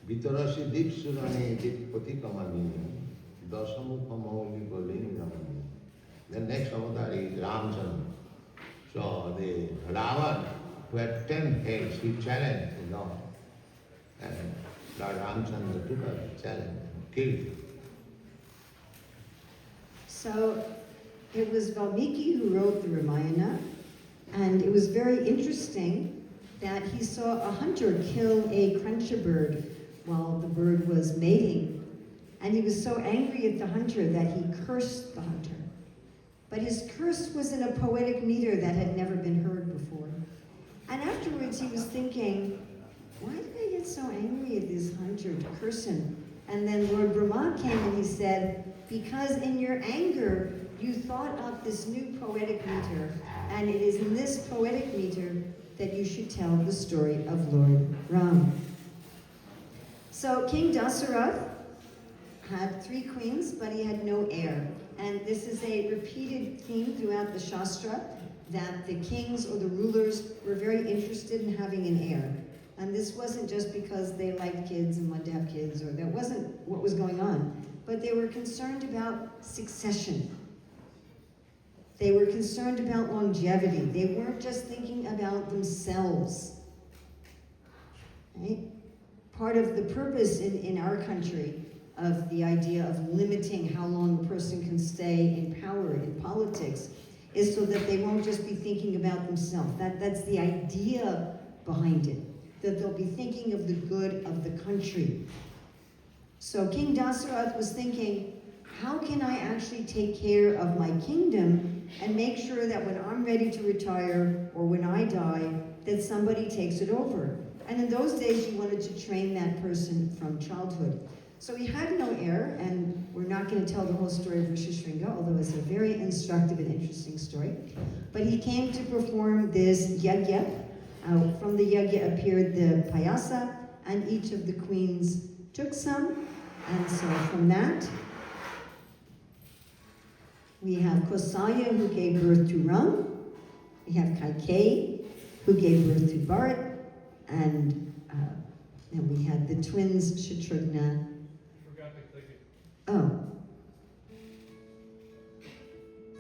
Vitarasi Dip Surani Dip Patikamani Dasamukhamoli Golini Ramani. The next avatar is Ramachandra. So the Ravan, who had 10 heads, he challenged the Lord. And Lord Ramachandra took up the challenge and killed him. So it was Valmiki who wrote the Ramayana, and it was very interesting that he saw a hunter kill a cruncher bird while the bird was mating. And he was so angry at the hunter that he cursed the hunter. But his curse was in a poetic meter that had never been heard before. And afterwards he was thinking, why did I get so angry at this hunter to curse him? And then Lord Rama came and he said, because in your anger you thought up this new poetic meter, and it is in this poetic meter that you should tell the story of Lord Ram. So King Dasarath had 3 queens, but he had no heir. And this is a repeated theme throughout the Shastra, that the kings or the rulers were very interested in having an heir. And this wasn't just because they liked kids and wanted to have kids, or that wasn't what was going on, but they were concerned about succession. They were concerned about longevity. They weren't just thinking about themselves, right? Part of the purpose in our country of the idea of limiting how long a person can stay in power in politics is so that they won't just be thinking about themselves. That's the idea behind it, that they'll be thinking of the good of the country. So King Dasarath was thinking, how can I actually take care of my kingdom and make sure that when I'm ready to retire or when I die, that somebody takes it over? And in those days, you wanted to train that person from childhood. So he had no heir, and we're not going to tell the whole story of Rishishringa, although it's a very instructive and interesting story. But he came to perform this yajna. From the yajna appeared the payasa, and each of the queens took some. And so from that, we have Kosaya, who gave birth to Ram. We have Kaikeyi, who gave birth to Bharat. And then we had the twins, Shatrughna. Forgot to click it. Oh.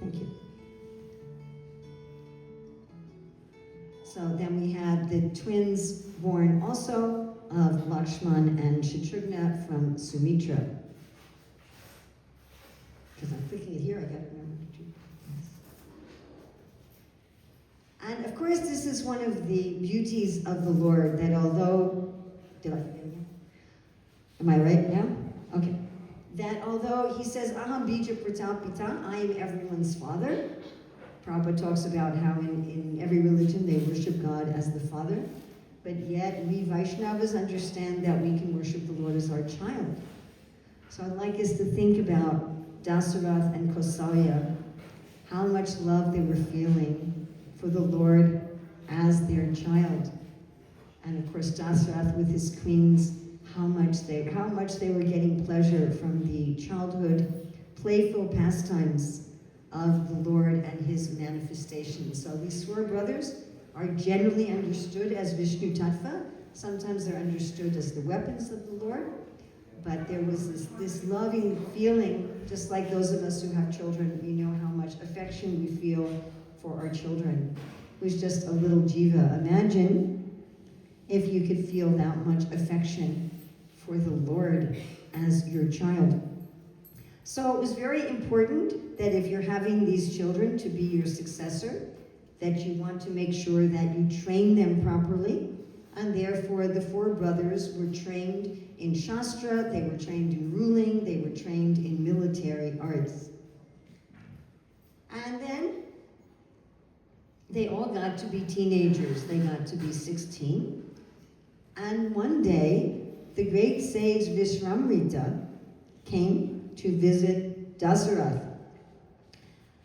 Thank you. So then we had the twins born also of Lakshman and Shatrughna from Sumitra. Because I'm clicking it here, I got to remember to do. And of course, this is one of the beauties of the Lord, that although, did I forget again? Am I right now? Okay. That although he says, Aham bija pratapita, I am everyone's father. Prabhupada talks about how in every religion they worship God as the Father, but yet we Vaishnavas understand that we can worship the Lord as our child. So I'd like us to think about Dasarath and Kosaya, how much love they were feeling for the Lord as their child. And of course, Dasarath with his queens, how much they were getting pleasure from the childhood, playful pastimes of the Lord and his manifestations. So these four brothers are generally understood as Vishnu Tattva. Sometimes they're understood as the weapons of the Lord. But there was this loving feeling, just like those of us who have children, we know how much affection we feel for our children. It was just a little jiva. Imagine if you could feel that much affection for the Lord as your child. So it was very important that if you're having these children to be your successor, that you want to make sure that you train them properly. and therefore the four brothers were trained in Shastra, they were trained in ruling, they were trained in military arts. And then they all got to be teenagers. They got to be 16. And one day, the great sage Vishwamrita came to visit Dasarath.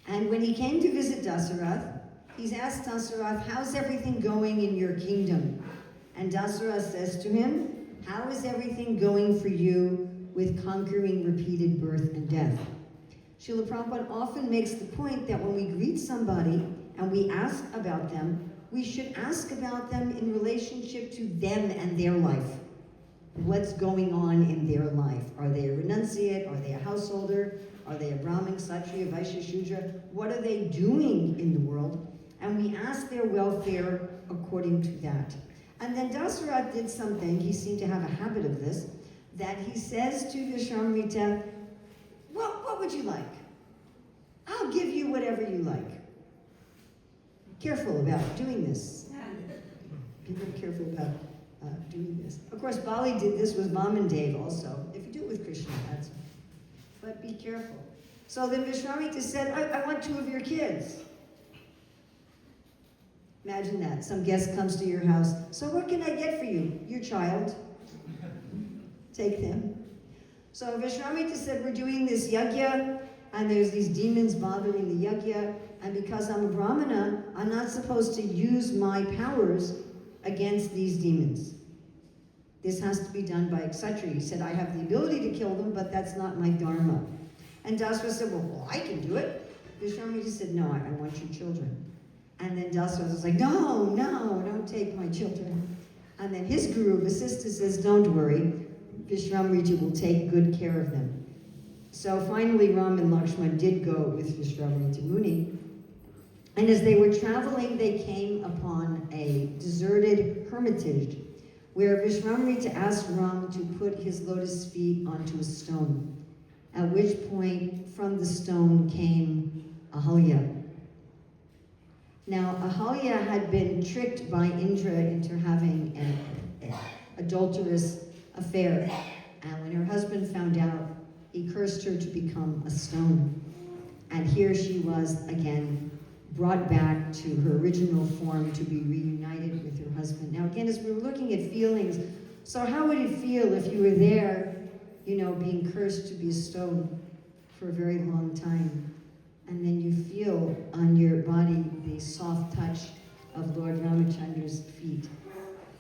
And when he came to visit Dasarath, he's asked Dasarath, how's everything going in your kingdom? And Dasarath says to him, how is everything going for you with conquering repeated birth and death? Srila Prabhupada often makes the point that when we greet somebody and we ask about them, we should ask about them in relationship to them and their life. What's going on in their life? Are they a renunciate? Are they a householder? Are they a Brahmin, Kshatriya, Vaishya, Shudra? What are they doing in the world? And we ask their welfare according to that. And then Dasarath did something, he seemed to have a habit of this, that he says to Vishwamrita, well, what would you like? I'll give you whatever you like. Careful about doing this. Be very careful about doing this. Of course, Bali did this with Mom and Dave also. If you do it with Krishna, that's fine. But be careful. So then Vishwamrita said, I want 2 of your kids. Imagine that. Some guest comes to your house. So what can I get for you? Your child. Take them. So Vishwamrita said, we're doing this yajna, and there's these demons bothering the yajna, and because I'm a Brahmana, I'm not supposed to use my powers against these demons. This has to be done by Kshatriya. He said, I have the ability to kill them, but that's not my dharma. And Dasarath said, well, I can do it. Vishwamrita said, no, I want your children. And then Dasarath was like, no, don't take my children. And then his guru, Vasistha, says, don't worry, Vishwamrita will take good care of them. So finally, Ram and Lakshman did go with Vishwamrita Muni. And as they were traveling, they came upon a deserted hermitage where Vishwamrita asked Ram to put his lotus feet onto a stone, at which point from the stone came Ahalya. Now, Ahalya had been tricked by Indra into having an adulterous affair, and when her husband found out, he cursed her to become a stone. And here she was again, brought back to her original form to be reunited with her husband. Now again, as we were looking at feelings, so how would it feel if you were there, being cursed to be a stone for a very long time, and then you feel on your body the soft touch of Lord Ramachandra's feet,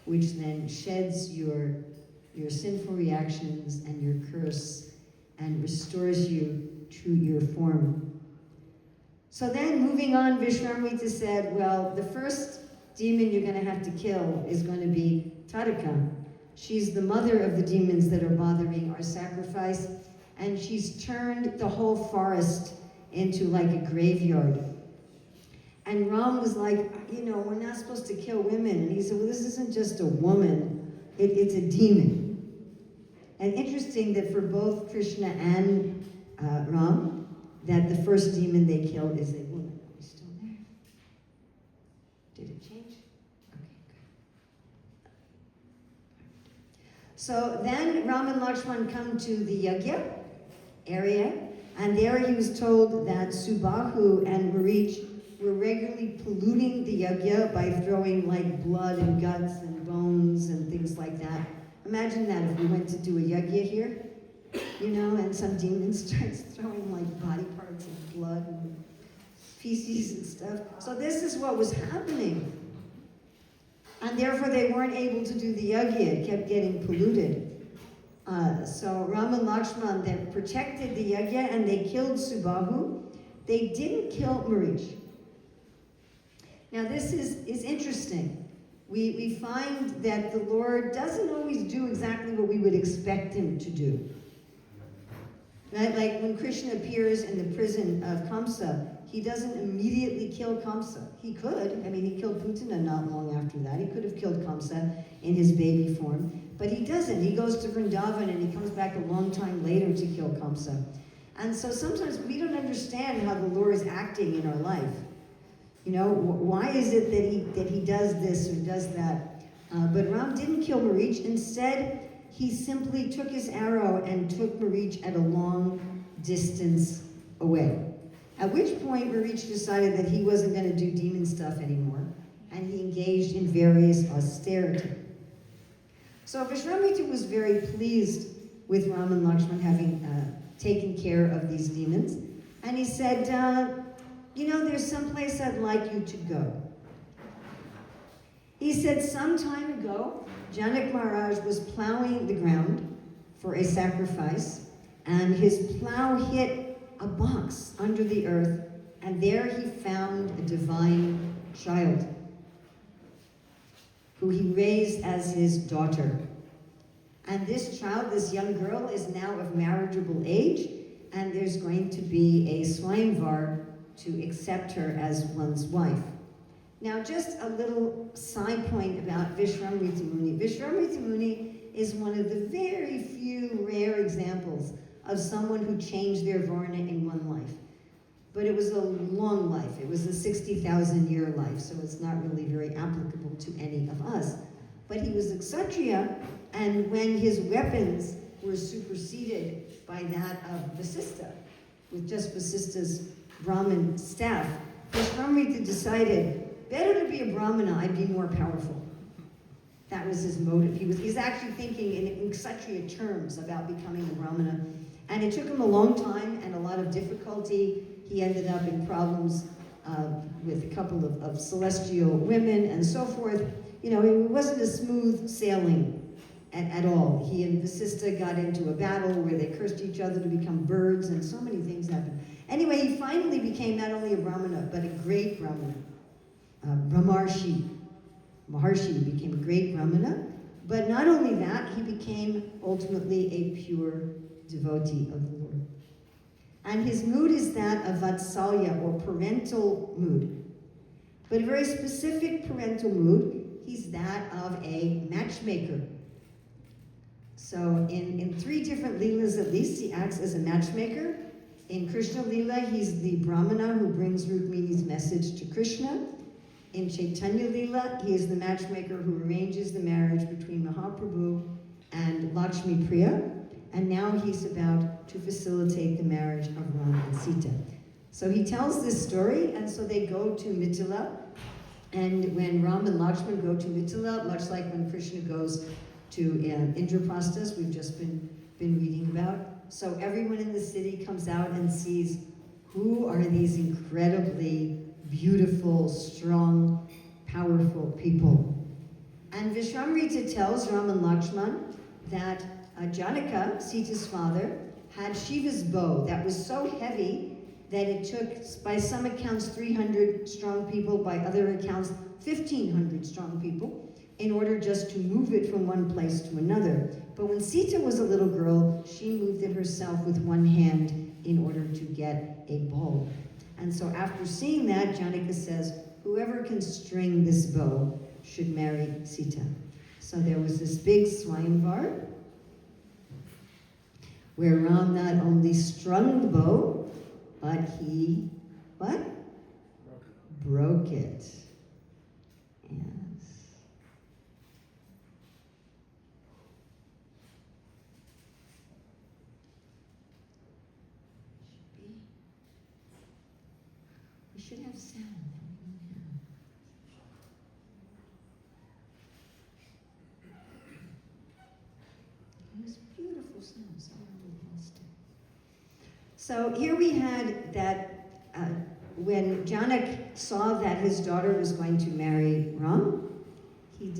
which then sheds your sinful reactions and your curse and restores you to your form. So then, moving on, Vishwamrita said, well, the first demon you're going to have to kill is going to be Taraka. She's the mother of the demons that are bothering our sacrifice, and she's turned the whole forest into like a graveyard. And Ram was like, we're not supposed to kill women. And he said, well, this isn't just a woman, it's a demon. And interesting that for both Krishna and Ram, that the first demon they killed is a woman. Are we still there? Did it change? Okay, good. So then Ram and Lakshman come to the yajna area, and there he was told that Subahu and Marich were regularly polluting the yajna by throwing like blood and guts and bones and things like that. Imagine that if we went to do a yajna here, and some demon starts throwing like body parts and blood and feces and stuff. So this is what was happening. And therefore they weren't able to do the yajna, it kept getting polluted. So Ram and Lakshman then protected the yajna and they killed Subahu. They didn't kill Marich. Now this is interesting. We find that the Lord doesn't always do exactly what we would expect him to do. Right? Like when Krishna appears in the prison of Kamsa, he doesn't immediately kill Kamsa. He could. He killed Putana not long after that. He could have killed Kamsa in his baby form. But he doesn't. He goes to Vrindavan and he comes back a long time later to kill Kamsa. And so sometimes we don't understand how the Lord is acting in our life. Why is it that he does this or does that? But Ram didn't kill Marich. Instead, he simply took his arrow and took Marich at a long distance away. At which point, Marich decided that he wasn't going to do demon stuff anymore, and he engaged in various austerity. So Vishwamitra was very pleased with Ram and Lakshman having taken care of these demons, and he said, there's someplace I'd like you to go. He said, some time ago, Janak Maharaj was plowing the ground for a sacrifice, and his plow hit a box under the earth, and there he found a divine child who he raised as his daughter. And this child, this young girl, is now of marriageable age, and there's going to be a Swayamvar to accept her as one's wife. Now, just a little side point about Vishwamitra Muni. Vishwamitra Muni is one of the very few rare examples of someone who changed their varna in one life. But it was a long life. It was a 60,000-year life, so it's not really very applicable to any of us. But he was a Kshatriya, and when his weapons were superseded by that of Vasistha, with just Vasista's Brahmin staff, Vishwamitra decided, better to be a Brahmana, I'd be more powerful. That was his motive. He's actually thinking in Kshatriya terms about becoming a Brahmana. And it took him a long time and a lot of difficulty. He ended up in problems with a couple of celestial women and so forth. It wasn't a smooth sailing at all. He and Vasistha got into a battle where they cursed each other to become birds, and so many things happened. Anyway, he finally became not only a Brahmana, but a great Brahmana. Maharshi became a great Brahmana, but not only that, he became ultimately a pure devotee of the Lord. And his mood is that of Vatsalya, or parental mood. But a very specific parental mood, he's that of a matchmaker. So in 3 different Leelas at least, he acts as a matchmaker. In Krishna Leela, he's the Brahmana who brings Rukmini's message to Krishna. In Chaitanya Leela, he is the matchmaker who arranges the marriage between Mahaprabhu and Lakshmi Priya. And now he's about to facilitate the marriage of Ram and Sita. So he tells this story, and so they go to Mithila. And when Ram and Lakshman go to Mithila, much like when Krishna goes to Indraprasthas, we've just been reading about. So everyone in the city comes out and sees who are these incredibly beautiful, strong, powerful people. And Vishwamitra tells Ram and Lakshman that Janaka, Sita's father, had Shiva's bow that was so heavy that it took, by some accounts, 300 strong people, by other accounts, 1,500 strong people, in order just to move it from one place to another. But when Sita was a little girl, she moved it herself with one hand in order to get a bow. And so after seeing that, Janaka says, whoever can string this bow should marry Sita. So there was this big Swayamvar, where Ram not only strung the bow, but he, what? Broke it. Yes. We should have sound. It was beautiful sound. So here we had that when Janak saw that his daughter was going to marry Ram, he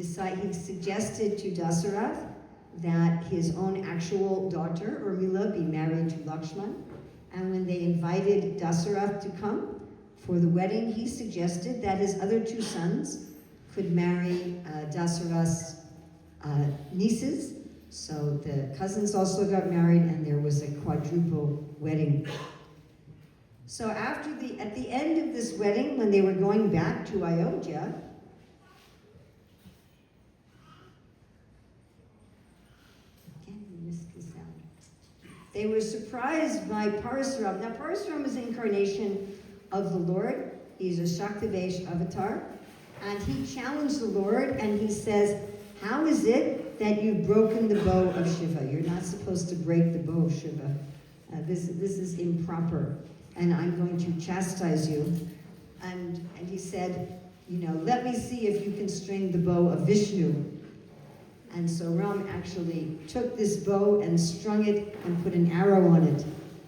suggested to Dasarath that his own actual daughter, Urmila, be married to Lakshman. And when they invited Dasarath to come for the wedding, he suggested that his other 2 sons could marry Dasarath's nieces. So the cousins also got married, and there was a quadruple wedding. So at the end of this wedding, when they were going back to Ayodhya, they were surprised by Parasuram. Now Parasuram is an incarnation of the Lord. He's a Shaktivesh avatar. And he challenged the Lord, and he says, how is it that you've broken the bow of Shiva? You're not supposed to break the bow of Shiva. This is improper, and I'm going to chastise you. And he said, let me see if you can string the bow of Vishnu. And so Ram actually took this bow and strung it and put an arrow on it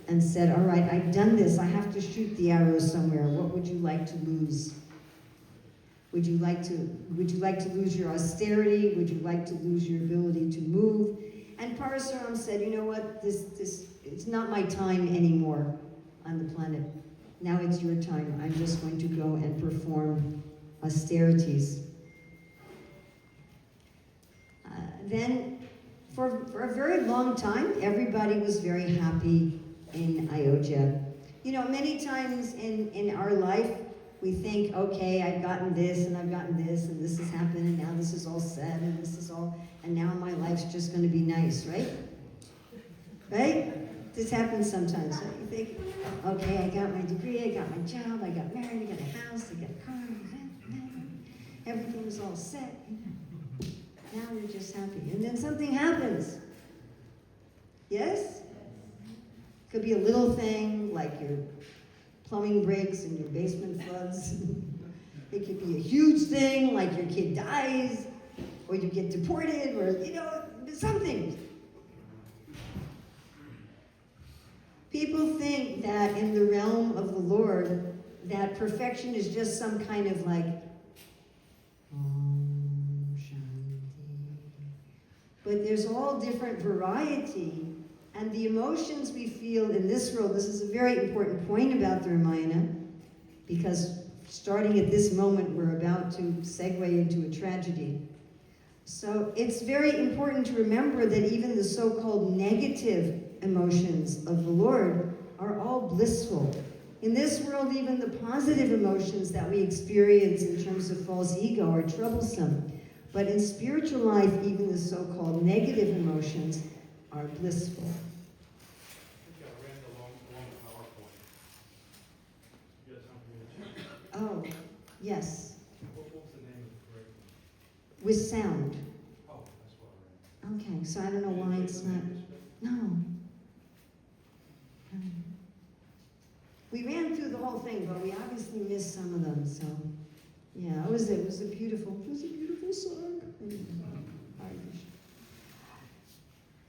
and said, all right, I've done this. I have to shoot the arrow somewhere. What would you like to lose? Would you like to lose your austerity? Would you like to lose your ability to move? And Parasuram said, you know what? It's not my time anymore on the planet. Now it's your time. I'm just going to go and perform austerities. Then, for a very long time, everybody was very happy in Ayodhya. Many times in our life, we think, okay, I've gotten this, and I've gotten this, and this has happened, and now this is all set, and now my life's just going to be nice, right? Right? This happens sometimes. Right? You think, okay, I got my degree, I got my job, I got married, I got a house, I got a car, everything was all set. Now you're just happy. And then something happens. Yes? Could be a little thing, like your plumbing breaks and your basement floods. It could be a huge thing, like your kid dies, or you get deported, or, something. People think that in the realm of the Lord, that perfection is just some kind of like, but there's all different variety, and the emotions we feel in this world, this is a very important point about the Ramayana, because starting at this moment, we're about to segue into a tragedy. So it's very important to remember that even the so-called negative emotions of the Lord are all blissful. In this world, even the positive emotions that we experience in terms of false ego are troublesome. But in spiritual life, even the so-called negative emotions are blissful. I think I ran along the PowerPoint. You got something in the chat? Oh, yes. What was the name of the correct one? With sound. Oh, that's what I ran. Okay, so I don't know why it's not. No. We ran through the whole thing, but we obviously missed some of them, so. Yeah, it was a beautiful song.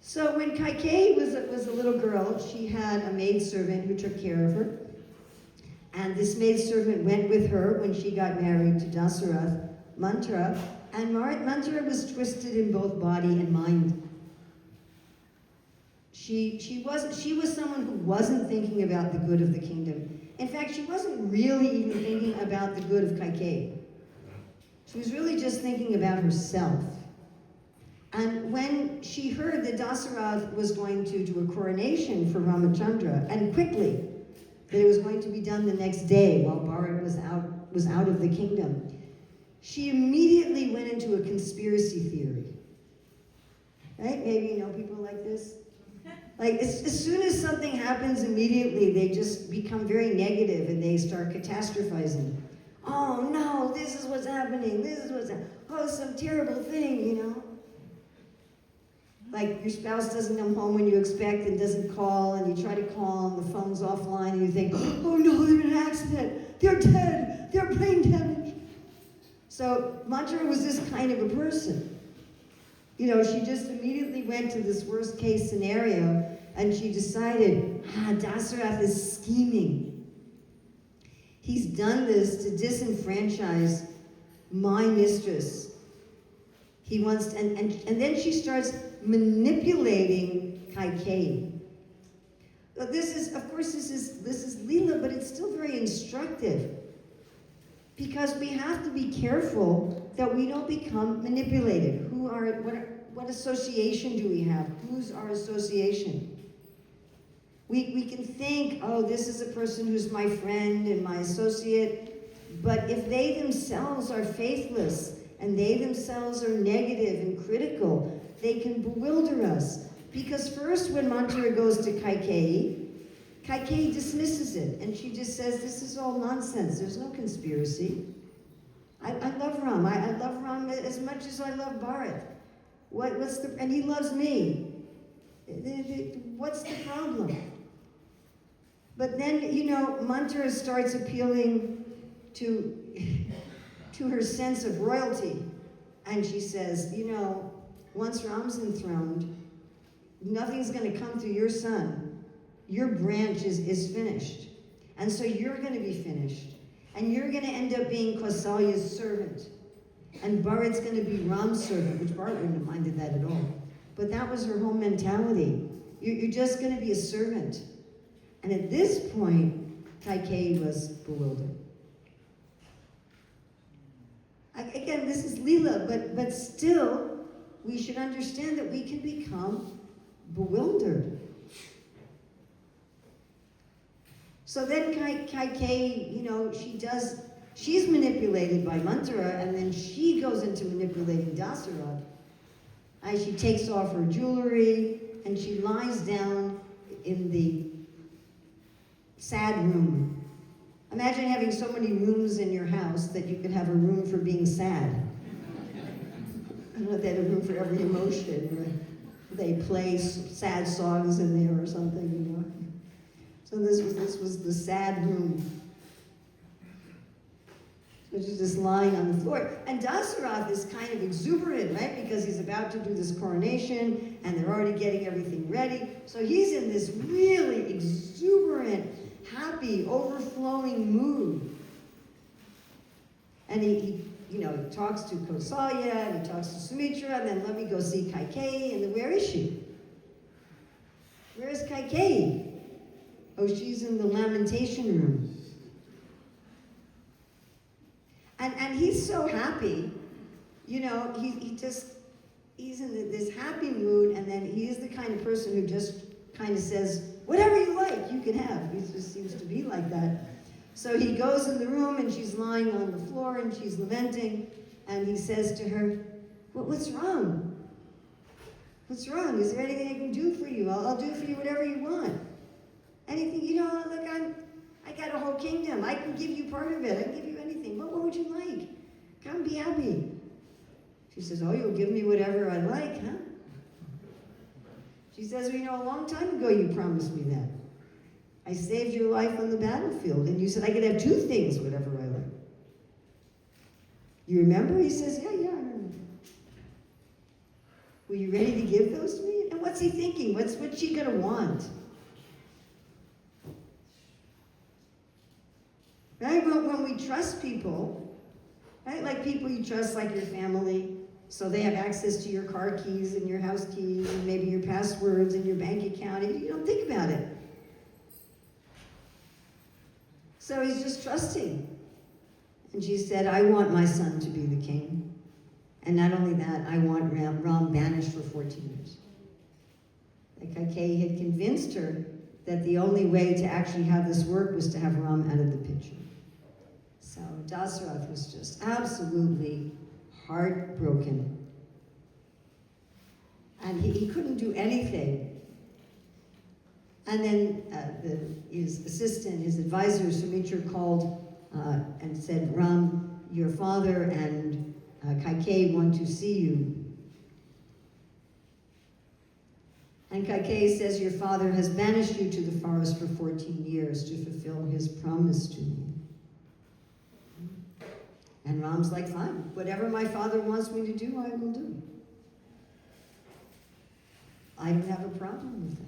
So when Kaikeyi was a little girl, she had a maidservant who took care of her. And this maidservant went with her when she got married to Dasarath, Mantra, and Mantra was twisted in both body and mind. She was someone who wasn't thinking about the good of the kingdom. In fact, she wasn't really even thinking about the good of Kaikeyi. She was really just thinking about herself. And when she heard that Dasarath was going to do a coronation for Ramachandra, and quickly, that it was going to be done the next day while Bharat was out of the kingdom, she immediately went into a conspiracy theory. Right? Maybe you know people like this? Like, as soon as something happens, immediately they just become very negative and they start catastrophizing. Oh no, this is what's happening, oh, some terrible thing, you know? Like your spouse doesn't come home when you expect and doesn't call, and you try to call and the phone's offline and you think, oh no, they're in an accident, they're dead, they're brain damaged. So Mantra was this kind of a person. You know, she just immediately went to this worst case scenario and she decided, Dasarath is scheming. He's done this to disenfranchise my mistress. He wants, and then she starts manipulating Kaikeyi. This is Leela, but it's still very instructive. Because we have to be careful that we don't become manipulated. What association do we have? Who's our association? We can think, oh, this is a person who's my friend and my associate, but if they themselves are faithless and they themselves are negative and critical, they can bewilder us. Because first, when Mantra goes to Kaikeyi dismisses it, and she just says, this is all nonsense, there's no conspiracy. I love Ram. I love Ram as much as I love Bharat. And he loves me. What's the problem? But then, Mantra starts appealing to her sense of royalty. And she says, once Ram's enthroned, nothing's going to come through your son. Your branch is finished. And so you're going to be finished. And you're going to end up being Kausalya's servant. And Bharat's going to be Ram's servant, which Bharat wouldn't have minded that at all. But that was her whole mentality. You're just going to be a servant. And at this point, Kaikeyi was bewildered. Again, this is Leela, but still, we should understand that we can become bewildered. So then Kaikeyi, she's manipulated by Mantra, and then she goes into manipulating Dasarath. She takes off her jewelry, and she lies down in the sad room. Imagine having so many rooms in your house that you could have a room for being sad. I don't know if they had a room for every emotion. They play sad songs in there or something, So this was the sad room. So she's just lying on the floor. And Dasarath is kind of exuberant, right? Because he's about to do this coronation, and they're already getting everything ready. So he's in this really exuberant, happy, overflowing mood. And he talks to Kausalya, and he talks to Sumitra, and then let me go see Kaikeyi, and then where is she? Where is Kaikeyi? Oh, she's in the lamentation room. And he's so happy, he's in this happy mood, and then he is the kind of person who just kind of says, whatever you like, you can have. He just seems to be like that. So he goes in the room, and she's lying on the floor, and she's lamenting, and he says to her, what's wrong? What's wrong? Is there anything I can do for you? I'll do for you whatever you want. Anything, look, I got a whole kingdom. I can give you part of it. I can give you anything. What would you like? Come be happy. She says, oh, you'll give me whatever I like, huh? She says, well, a long time ago you promised me that. I saved your life on the battlefield, and you said I could have two things, whatever I like. You remember? He says, yeah, I remember. Were you ready to give those to me? And what's he thinking? What's she gonna want? Right? When we trust people, right? Like people you trust, like your family, so they have access to your car keys and your house keys and maybe your passwords and your bank account, and you don't think about it. So he's just trusting. And she said, I want my son to be the king. And not only that, I want Ram banished for 14 years. Like Kaikeyi had convinced her that the only way to actually have this work was to have Ram out of the picture. So Dasarath was just absolutely heartbroken. And he couldn't do anything. And then his assistant, his advisor, Sumitra, called and said, Ram, your father and Kaikeyi want to see you. And Kaikeyi says, your father has banished you to the forest for 14 years to fulfill his promise to me. And Ram's like, fine, whatever my father wants me to do, I will do. I don't have a problem with that.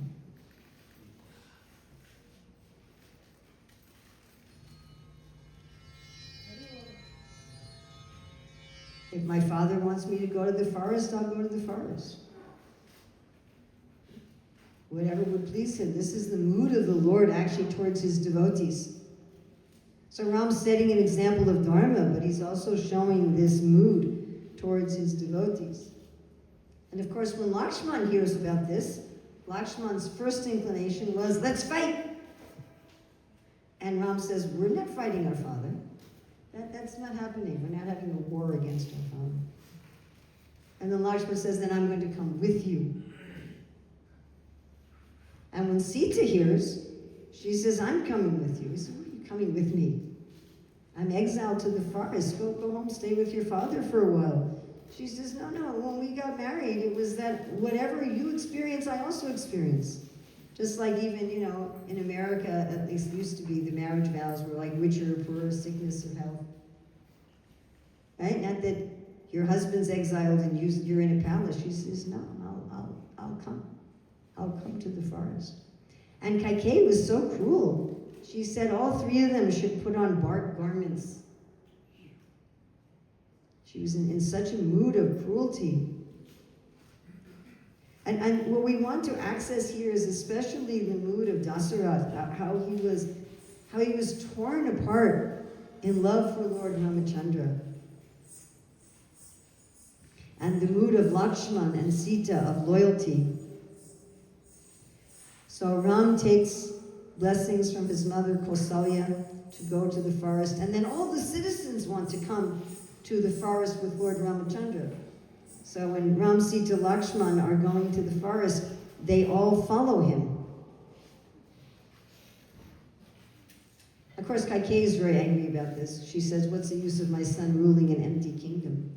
If my father wants me to go to the forest, I'll go to the forest. Whatever would please him. This is the mood of the Lord actually towards his devotees. So Ram's setting an example of Dharma, but he's also showing this mood towards his devotees. And of course, when Lakshman hears about this, Lakshman's first inclination was, let's fight. And Ram says, we're not fighting our father. That's not happening. We're not having a war against our father. And then Lakshman says, then I'm going to come with you. And when Sita hears, she says, I'm coming with you. He says, where are you coming with me? I'm exiled to the forest. Go home, stay with your father for a while. She says, no, when we got married, it was that whatever you experience, I also experience. Just like even, in America, at least used to be, the marriage vows were like richer or poorer, sickness or health. Right? Not that your husband's exiled and you're in a palace. She says, no, I'll come. I'll come to the forest. And Kaikeyi was so cruel. She said all three of them should put on bark garments. She was in such a mood of cruelty. And what we want to access here is especially the mood of Dasarath, how he was torn apart in love for Lord Ramachandra. And the mood of Lakshman and Sita of loyalty. So Ram takes blessings from his mother Kausalya to go to the forest, and then all the citizens want to come to the forest with Lord Ramachandra. So when Ram, Sita, Lakshman are going to the forest, they all follow him. Of course, Kaikeyi is very angry about this. She says, what's the use of my son ruling an empty kingdom?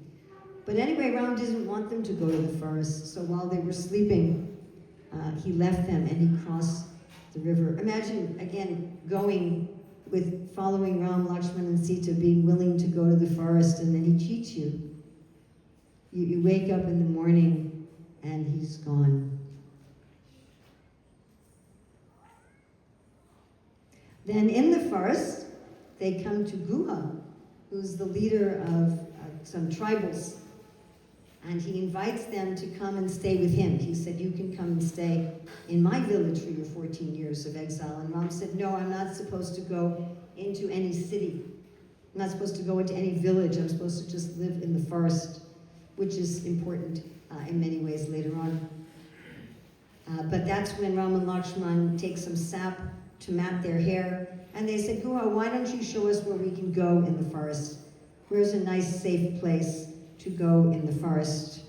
But anyway, Ram didn't want them to go to the forest, so while they were sleeping, he left them and he crossed the river. Imagine, again, following Ram, Lakshman, and Sita, being willing to go to the forest, and then he cheats you. You wake up in the morning and he's gone. Then in the forest, they come to Guha, who's the leader of some tribals. And he invites them to come and stay with him. He said, you can come and stay in my village for your 14 years of exile. And Ram said, no, I'm not supposed to go into any city. I'm not supposed to go into any village. I'm supposed to just live in the forest, which is important in many ways later on. But that's when Ram and Lakshman take some sap to mat their hair. And they said, Guha, why don't you show us where we can go in the forest? Where's a nice, safe place to go in the forest?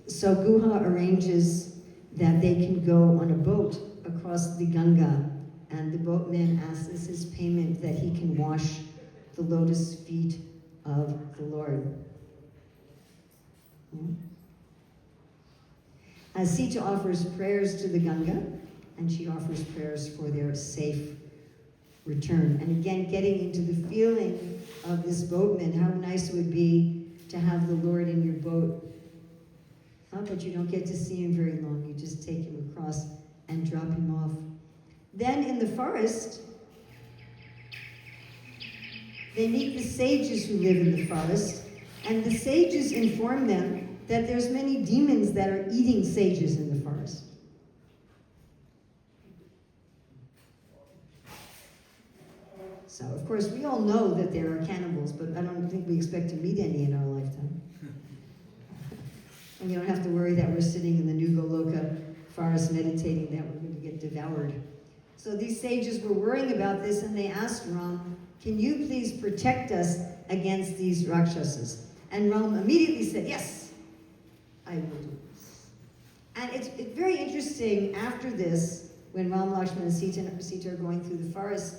So Guha arranges that they can go on a boat across the Ganga, and the boatman asks as his payment that he can wash the lotus feet of the Lord. As Sita offers prayers to the Ganga, and she offers prayers for their safe return. And again, getting into the feeling of this boatman, how nice it would be to have the Lord in your boat. But you don't get to see him very long. You just take him across and drop him off. Then in the forest, they meet the sages who live in the forest, and the sages inform them that there's many demons that are eating sages in the forest. So, of course, we all know that there are cannibals, but I don't think we expect to meet any in our lifetime. And you don't have to worry that we're sitting in the Nugoloka forest meditating that we're going to get devoured. So these sages were worrying about this, and they asked Ram, can you please protect us against these Rakshasas? And Ram immediately said, yes, I will do this. And it's very interesting, after this, when Ram, Lakshman, and Sita are going through the forest,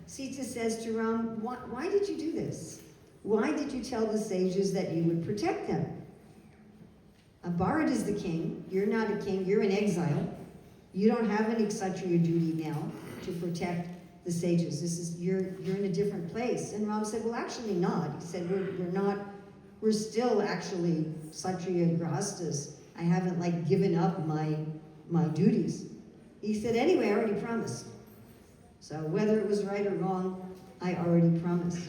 Sita says to Ram, why did you do this? Why did you tell the sages that you would protect them? Bharat is the king. You're not a king. You're in exile. You don't have any kshatriya duty now to protect the sages. You're in a different place. And Ram said, well, actually not. He said, we're still actually kshatriya grahastas. I haven't given up my duties. He said, anyway, I already promised. So whether it was right or wrong, I already promised.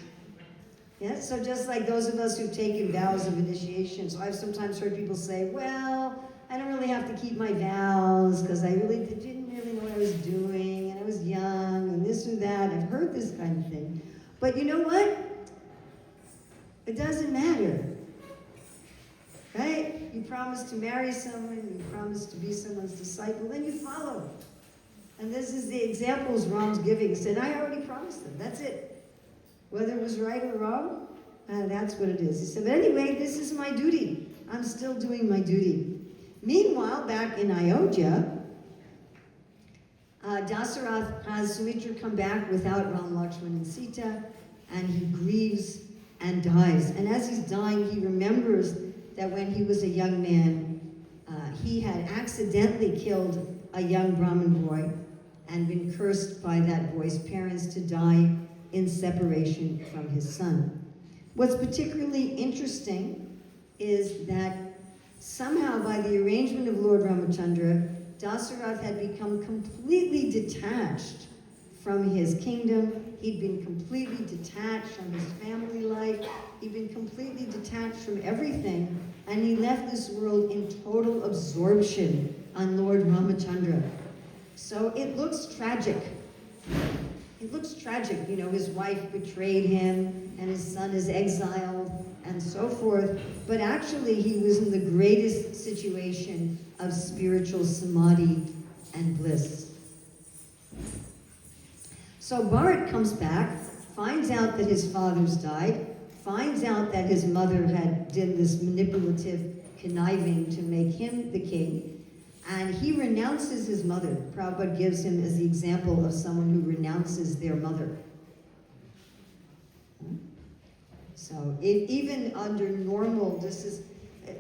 Yeah, so just like those of us who've taken vows of initiation, so I've sometimes heard people say, well, I don't really have to keep my vows because I really didn't really know what I was doing, and I was young, and this or that. I've heard this kind of thing. But you know what? It doesn't matter. Right? You promise to marry someone, you promise to be someone's disciple, then you follow. And this is the examples Ram's giving. He said, I already promised them. That's it. Whether it was right or wrong, that's what it is. He said, but anyway, this is my duty. I'm still doing my duty. Meanwhile, back in Ayodhya, Dasarath has Sumitra come back without Ram, Lakshman, and Sita, and he grieves and dies. And as he's dying, he remembers that when he was a young man, he had accidentally killed a young Brahmin boy and been cursed by that boy's parents to die in separation from his son. What's particularly interesting is that somehow by the arrangement of Lord Ramachandra, Dasarath had become completely detached from his kingdom. He'd been completely detached from his family life. He'd been completely detached from everything, and he left this world in total absorption on Lord Ramachandra. So it looks tragic. It looks tragic, you know, his wife betrayed him, and his son is exiled, and so forth. But actually, he was in the greatest situation of spiritual samadhi and bliss. So Bharat comes back, finds out that his father's died, finds out that his mother had done this manipulative conniving to make him the king, and he renounces his mother. Prabhupada gives him as the example of someone who renounces their mother. So even under normal, this is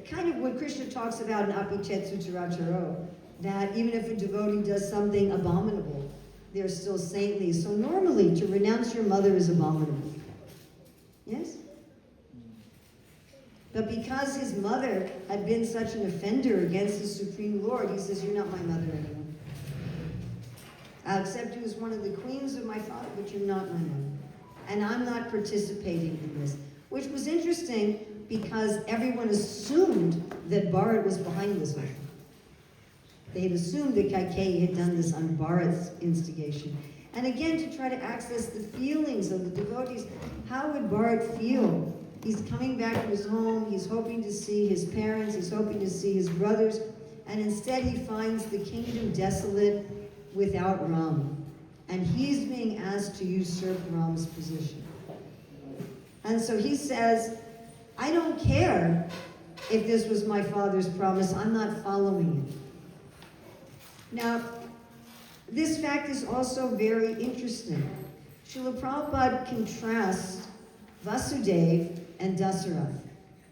kind of what Krishna talks about in Apichet Sutaracharo, that even if a devotee does something abominable, they're still saintly. So normally, to renounce your mother is abominable. Yes? But because his mother had been such an offender against the Supreme Lord, he says, you're not my mother anymore. I'll accept you as one of the queens of my father, but you're not my mother. And I'm not participating in this. Which was interesting because everyone assumed that Bharat was behind this whole thing. They had assumed that Kaikeyi had done this on Bharat's instigation. And again, to try to access the feelings of the devotees, how would Bharat feel? He's coming back to his home, he's hoping to see his parents, he's hoping to see his brothers, and instead he finds the kingdom desolate without Ram. And he's being asked to usurp Ram's position. And so he says, I don't care if this was my father's promise, I'm not following it. Now, this fact is also very interesting. Srila Prabhupada contrasts Vasudeva and Dasarath.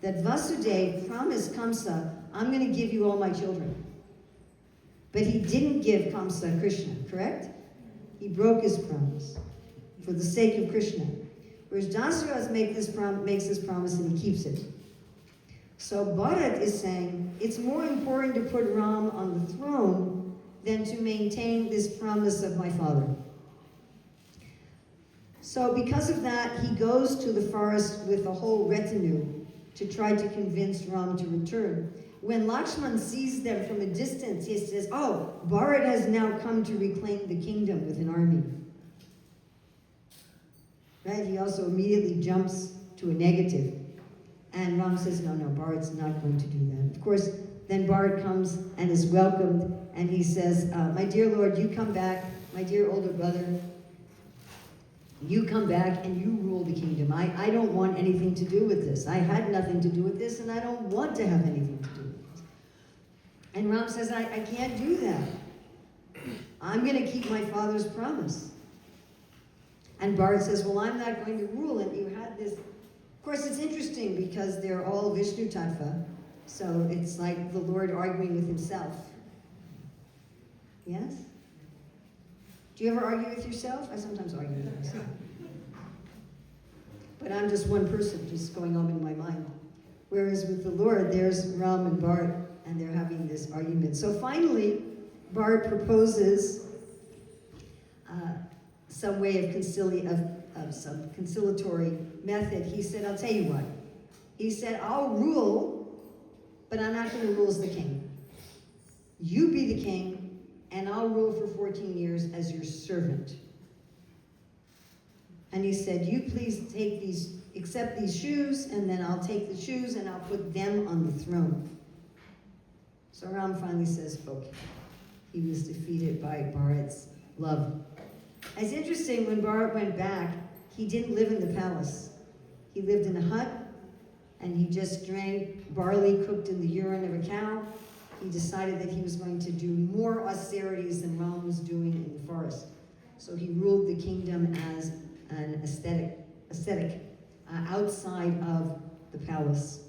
That Vasudeva promised Kamsa, I'm going to give you all my children. But he didn't give Kamsa Krishna, correct? He broke his promise for the sake of Krishna. Whereas Dasarath makes this promise and he keeps it. So Bharat is saying, it's more important to put Ram on the throne than to maintain this promise of my father. So because of that, he goes to the forest with a whole retinue to try to convince Ram to return. When Lakshman sees them from a distance, he says, oh, Bharat has now come to reclaim the kingdom with an army. Right? He also immediately jumps to a negative. And Ram says, no, Bharat's not going to do that. Of course, then Bharat comes and is welcomed, and he says, my dear Lord, you come back, my dear older brother, you come back and you rule the kingdom. I don't want anything to do with this. I had nothing to do with this, and I don't want to have anything to do with this. And Ram says, I can't do that. I'm going to keep my father's promise. And Bharat says, well, I'm not going to rule. And you had this. Of course, it's interesting because they're all Vishnu Tattva. So it's like the Lord arguing with himself. Yes? Do you ever argue with yourself? I sometimes argue with myself. But I'm just one person, just going on in my mind. Whereas with the Lord, there's Ram and Bharat, and they're having this argument. So finally, Bharat proposes some way of some conciliatory method. He said, I'll tell you what. He said, I'll rule, but I'm not going to rule as the king. You be the king, and I'll rule for 14 years as your servant. And he said, you please accept these shoes, and then I'll take the shoes and I'll put them on the throne. So Ram finally says, okay. He was defeated by Bharat's love. It's interesting, when Bharat went back, he didn't live in the palace. He lived in a hut, and he just drank barley cooked in the urine of a cow. He decided that he was going to do more austerities than Ram was doing in the forest. So he ruled the kingdom as an ascetic outside of the palace.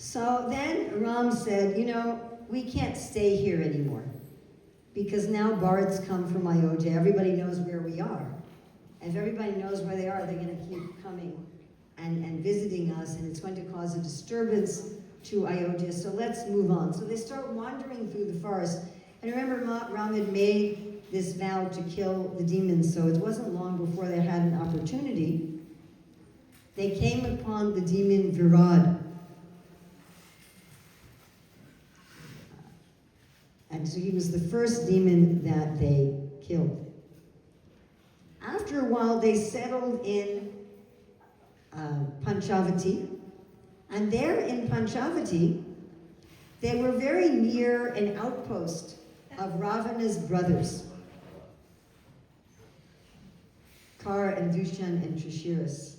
So then Ram said, we can't stay here anymore. Because now bards come from Ayodhya. Everybody knows where we are. If everybody knows where they are, they're going to keep coming and visiting us, and it's going to cause a disturbance to Ayodhya. So let's move on. So they start wandering through the forest. And remember, Ram had made this vow to kill the demons, so it wasn't long before they had an opportunity. They came upon the demon Virad. And so he was the first demon that they killed. After a while, they settled in Panchavati. And there in Panchavati, they were very near an outpost of Ravana's brothers, Kar and Dushan and Trishiras,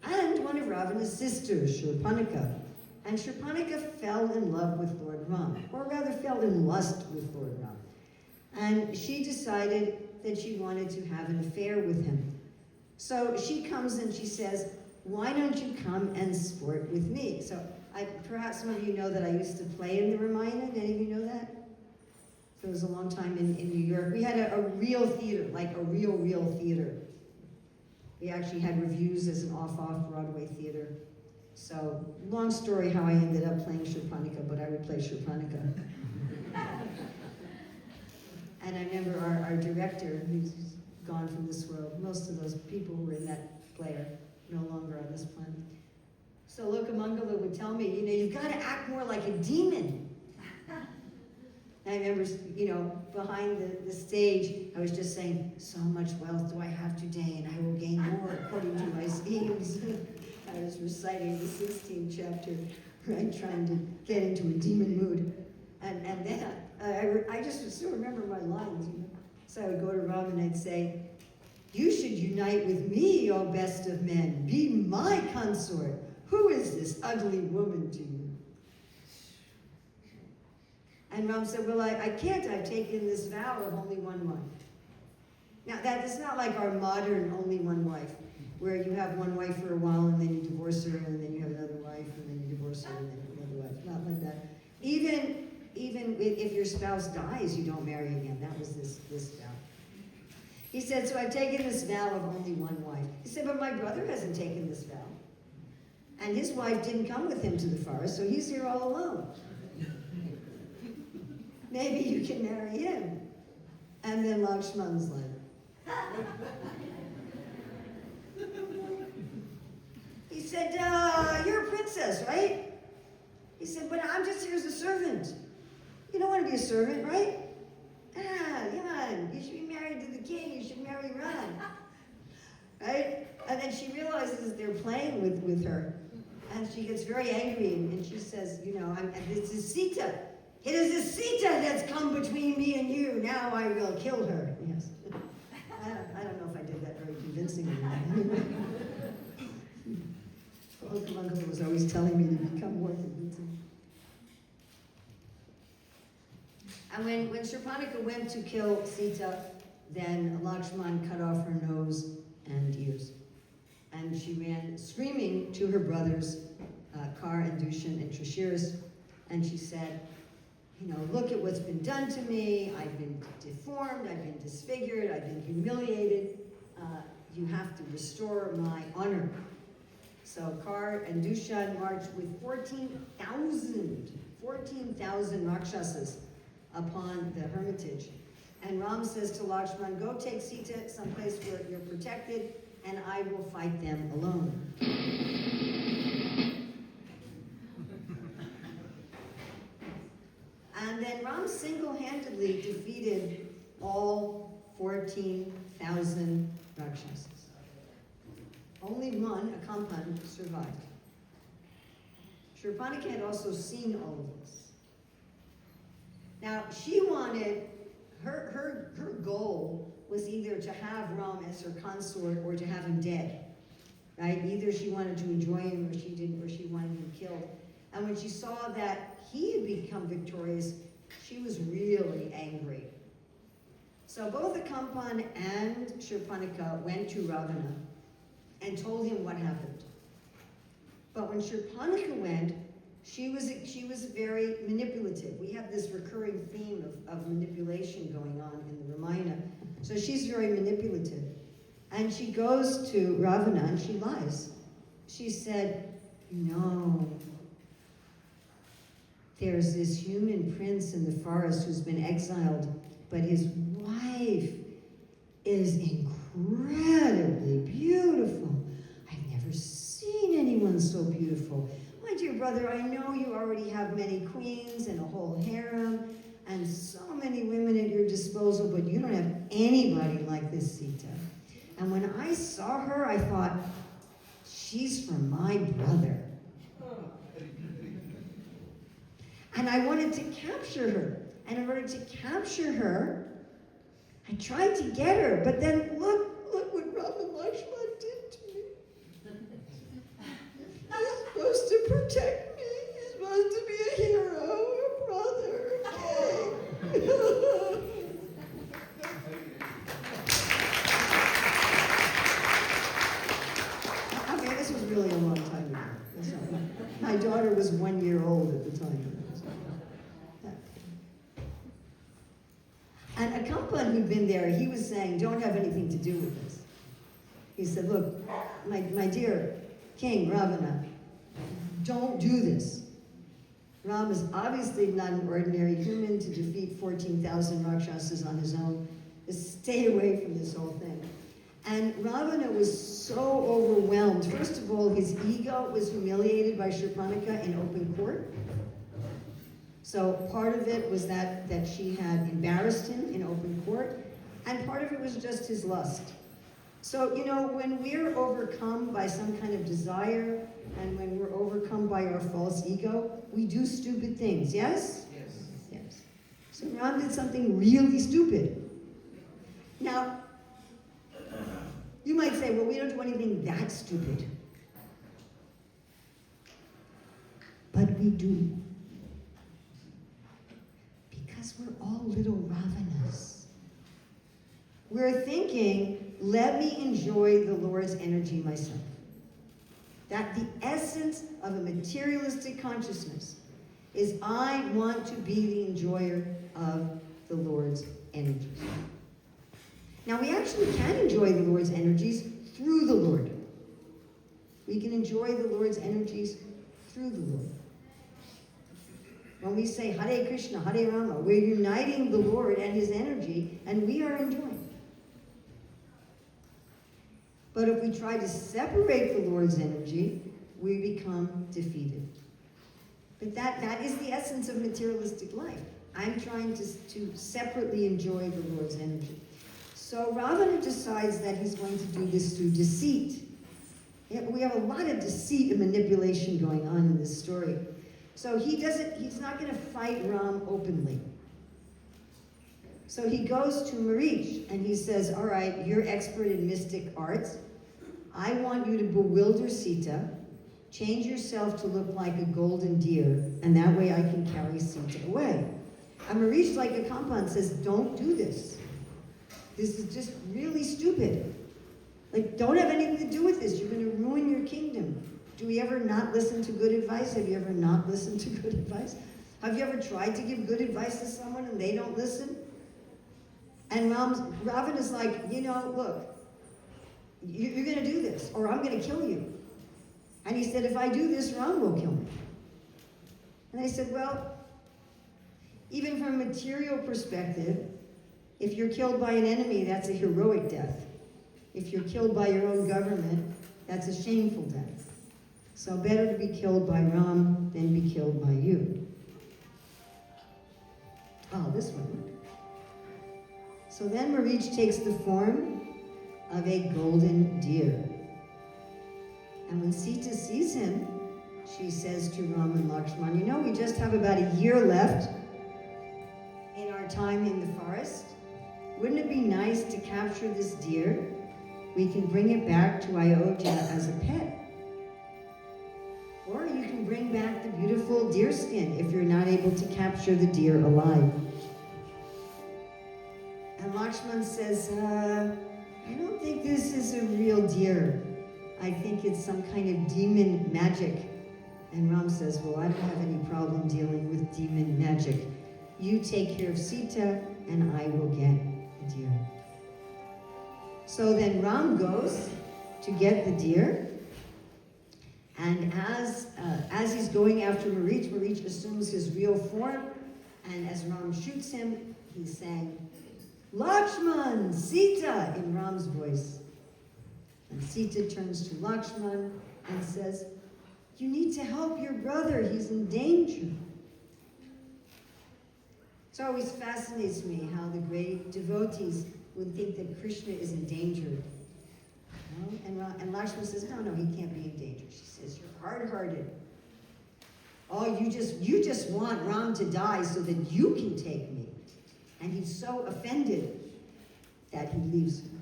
and one of Ravana's sisters, Shurpanaka. And Shurpanaka fell in love with Lord Ram, or rather fell in lust with Lord Ram. And she decided that she wanted to have an affair with him. So she comes and she says, why don't you come and sport with me? So perhaps some of you know that I used to play in the Ramayana. Did any of you know that? So it was a long time in New York. We had a real theater, like a real theater. We actually had reviews as an off Broadway theater. So, long story how I ended up playing Shurpanaka, but I would play Shurpanaka. And I remember our director, who's gone from this world, most of those people who were in that play are no longer on this planet. So Lokamangala would tell me, you've got to act more like a demon. And I remember, behind the stage, I was just saying, so much wealth do I have today, and I will gain more according to my schemes. I was reciting the 16th chapter, right, trying to get into a demon mood. And then I just still remember my lines, So I would go to Ram and I'd say, you should unite with me, O best of men. Be my consort. Who is this ugly woman to you? And Ram said, well, I can't. I've taken this vow of only one wife. Now, that is not like our modern only one wife, where you have one wife for a while and then you divorce her and then you have another wife and then you divorce her and then you have another wife. Not like that. Even if your spouse dies, you don't marry again. That was this vow. He said, so I've taken this vow of only one wife. He said, but my brother hasn't taken this vow. And his wife didn't come with him to the forest, so he's here all alone. Maybe you can marry him. And then Lakshman's like, he said, you're a princess, right? He said, but I'm just here as a servant. You don't want to be a servant, right? You should be married to the king. You should marry Ram. Right? And then she realizes they're playing with her. And she gets very angry and she says, this is Sita. It is this Sita that's come between me and you. Now I will kill her. Yes. I don't know if I did that very convincingly. Uncle Uncle was always telling me to become more convincing. And when Shurpanaka went to kill Sita, then Lakshman cut off her nose and ears. And she ran screaming to her brothers, Kar and Dushan and Trishiras, and she said, look at what's been done to me. I've been deformed, I've been disfigured, I've been humiliated. You have to restore my honor. So Kar and Dushan marched with 14,000 Rakshasas upon the hermitage. And Ram says to Lakshman, go take Sita someplace where you're protected, and I will fight them alone. And then Ram single-handedly defeated all 14,000 Rakshasas. Only one, Akampan, survived. Shurpanaka had also seen all of this. Now, she wanted, her goal was either to have Ram as her consort or to have him dead. Right? Either she wanted to enjoy him or she didn't, or she wanted him killed. And when she saw that he had become victorious, she was really angry. So both Akampan and Shurpanaka went to Ravana and told him what happened. But when Shurpanaka went, she was very manipulative. We have this recurring theme of manipulation going on in the Ramayana. So she's very manipulative. And she goes to Ravana and she lies. She said, no, there's this human prince in the forest who's been exiled, but his wife is incredibly beautiful. I've never seen anyone so beautiful. My dear brother, I know you already have many queens and a whole harem and so many women at your disposal, but you don't have anybody like this Sita. And when I saw her, I thought, she's for my brother. And I wanted to capture her. And in order to capture her, I tried to get her, but then look what Rama Lakshman did to me. He's supposed to protect me. He's supposed to be a hero, a brother. Okay, this was really a long time ago. My daughter was 1 year old at the time. And a Kampan who'd been there, he was saying, don't have anything to do with this. He said, look, my dear King Ravana, don't do this. Ram is obviously not an ordinary human to defeat 14,000 Rakshasas on his own. Just stay away from this whole thing. And Ravana was so overwhelmed. First of all, his ego was humiliated by Shurpanakha in open court. So part of it was that she had embarrassed him in open court, and part of it was just his lust. So, you know, when we're overcome by some kind of desire, and when we're overcome by our false ego, we do stupid things, yes? Yes. Yes. So Ram did something really stupid. Now, you might say, well, we don't do anything that stupid. But we do. Because we're all little Ravanas. We're thinking, let me enjoy the Lord's energy myself. That the essence of a materialistic consciousness is I want to be the enjoyer of the Lord's energies. Now we actually can enjoy the Lord's energies through the Lord. We can enjoy the Lord's energies through the Lord. When we say Hare Krishna, Hare Rama, we're uniting the Lord and his energy, and we are enjoying. But if we try to separate the Lord's energy, we become defeated. But that is the essence of materialistic life. I'm trying to separately enjoy the Lord's energy. So Ravana decides that he's going to do this through deceit. Yeah, we have a lot of deceit and manipulation going on in this story. So he's not going to fight Ram openly. So he goes to Marich and he says, all right, you're expert in mystic arts. I want you to bewilder Sita, change yourself to look like a golden deer, and that way I can carry Sita away. And Marich, like a Kampan, says, don't do this. This is just really stupid. Like, don't have anything to do with this. You're going to ruin your kingdom. Do we ever not listen to good advice? Have you ever not listened to good advice? Have you ever tried to give good advice to someone and they don't listen? And Ravana's like, you know, look, you're going to do this, or I'm going to kill you. And he said, if I do this, Ram will kill me. And I said, well, even from a material perspective, if you're killed by an enemy, that's a heroic death. If you're killed by your own government, that's a shameful death. So better to be killed by Ram than be killed by you. Oh, this one. So then Marich takes the form of a golden deer. And when Sita sees him, she says to Ram and Lakshman, you know, we just have about a year left in our time in the forest. Wouldn't it be nice to capture this deer? We can bring it back to Ayodhya as a pet. Or you can bring back the beautiful deer skin if you're not able to capture the deer alive. And Lakshman says, I don't think this is a real deer. I think it's some kind of demon magic. And Ram says, well, I don't have any problem dealing with demon magic. You take care of Sita, and I will get the deer. So then Ram goes to get the deer, and as he's going after Marich assumes his real form, and as Ram shoots him, he's saying, Lakshman, Sita, in Ram's voice. And Sita turns to Lakshman and says, you need to help your brother, he's in danger. It always fascinates me how the great devotees would think that Krishna is in danger. You know? And Lakshman says, no, he can't be in danger. She says, you're hard-hearted. Oh, you just want Ram to die so that you can take me. And he's so offended that he leaves her.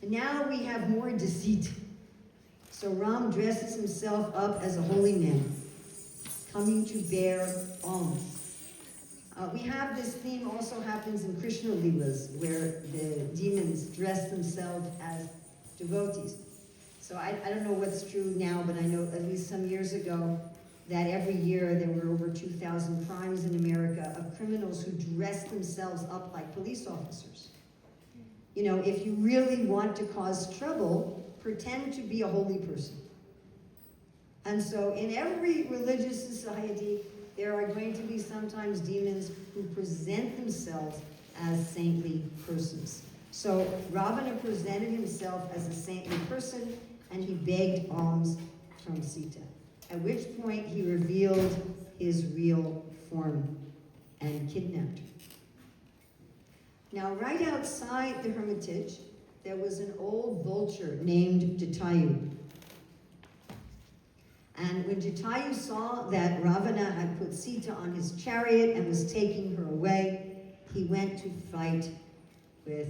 And now we have more deceit. So Ram dresses himself up as a holy man, coming to bear alms. We have this theme also happens in Krishna Leelas, where the demons dress themselves as devotees. So I don't know what's true now, but I know at least some years ago that every year there were over 2,000 crimes in America of criminals who dressed themselves up like police officers. You know, if you really want to cause trouble, pretend to be a holy person. And so in every religious society, there are going to be sometimes demons who present themselves as saintly persons. So Ravana presented himself as a saintly person, and he begged alms from Sita, at which point he revealed his real form and kidnapped her. Now, right outside the hermitage, there was an old vulture named Jatayu. And when Jatayu saw that Ravana had put Sita on his chariot and was taking her away, he went to fight with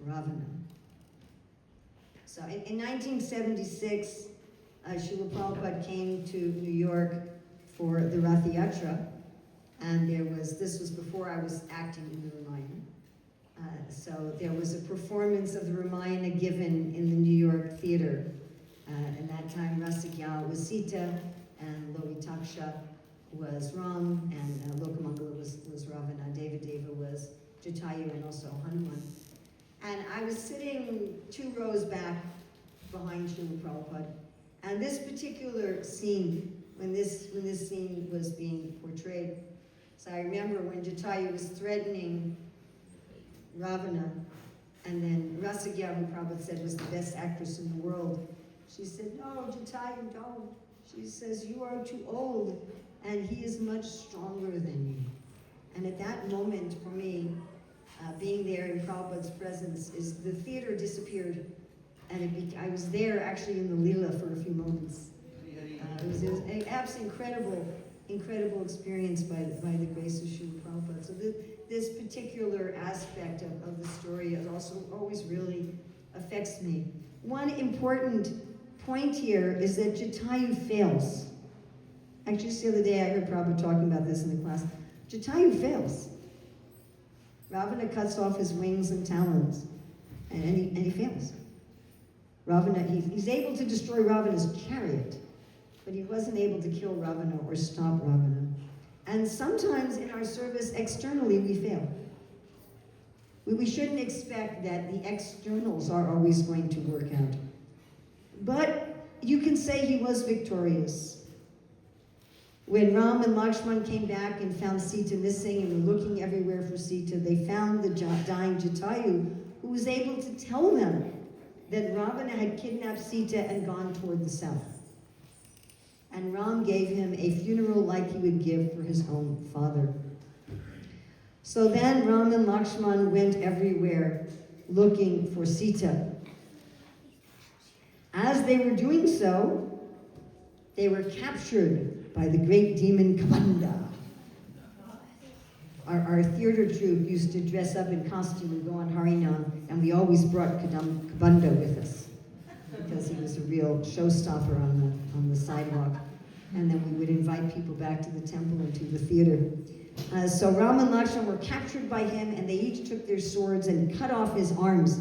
Ravana. So in 1976, Srila Prabhupada came to New York for the Rath Yatra, and this was before I was acting in the Ramayana. So there was a performance of the Ramayana given in the New York theater. And that time Rasigya was Sita, and Lovitaksha was Ram, and Lokamangala was Ravana, Devadeva was Jatayu, and also Hanuman. And I was sitting 2 rows back behind Srila Prabhupada. And this particular scene, when this scene was being portrayed, so I remember when Jatayu was threatening Ravana, and then Rasigya, who Prabhupada said was the best actress in the world, she said, no, Jatayu, don't. She says, you are too old, and he is much stronger than you. And at that moment, for me, being there in Prabhupada's presence, is the theater disappeared, and I was there actually in the Leela for a few moments. It was an absolutely incredible experience by the grace of Srila Prabhupada. So this particular aspect of the story is also always really affects me. One important point here is that Jatayu fails. Actually, just the other day I heard Prabhupada talking about this in the class. Jatayu fails. Ravana cuts off his wings and talons, and he fails. Ravana, he's able to destroy Ravana's chariot, but he wasn't able to kill Ravana or stop Ravana. And sometimes in our service, externally, we fail. We shouldn't expect that the externals are always going to work out. But you can say he was victorious. When Ram and Lakshman came back and found Sita missing and were looking everywhere for Sita, they found the dying Jatayu, who was able to tell them that Ravana had kidnapped Sita and gone toward the south. And Ram gave him a funeral like he would give for his own father. So then Ram and Lakshman went everywhere looking for Sita. As they were doing so, they were captured by the great demon Kanda. Our theater troupe used to dress up in costume and go on Harinam, and we always brought Kanda with us because he was a real showstopper on the sidewalk. And then we would invite people back to the temple and to the theater. So Ram and Lakshman were captured by him, and they each took their swords and cut off his arms,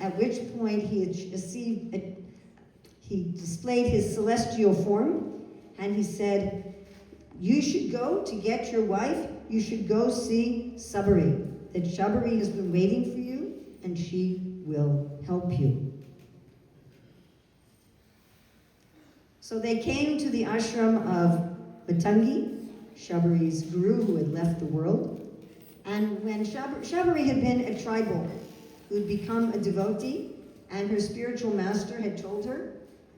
at which point he displayed his celestial form, and he said, you should go to get your wife, you should go see Sabari. That Sabari has been waiting for you, and she will help you. So they came to the ashram of Matangi, Sabari's guru who had left the world. And when Sabari had been a tribal who had become a devotee, and her spiritual master had told her,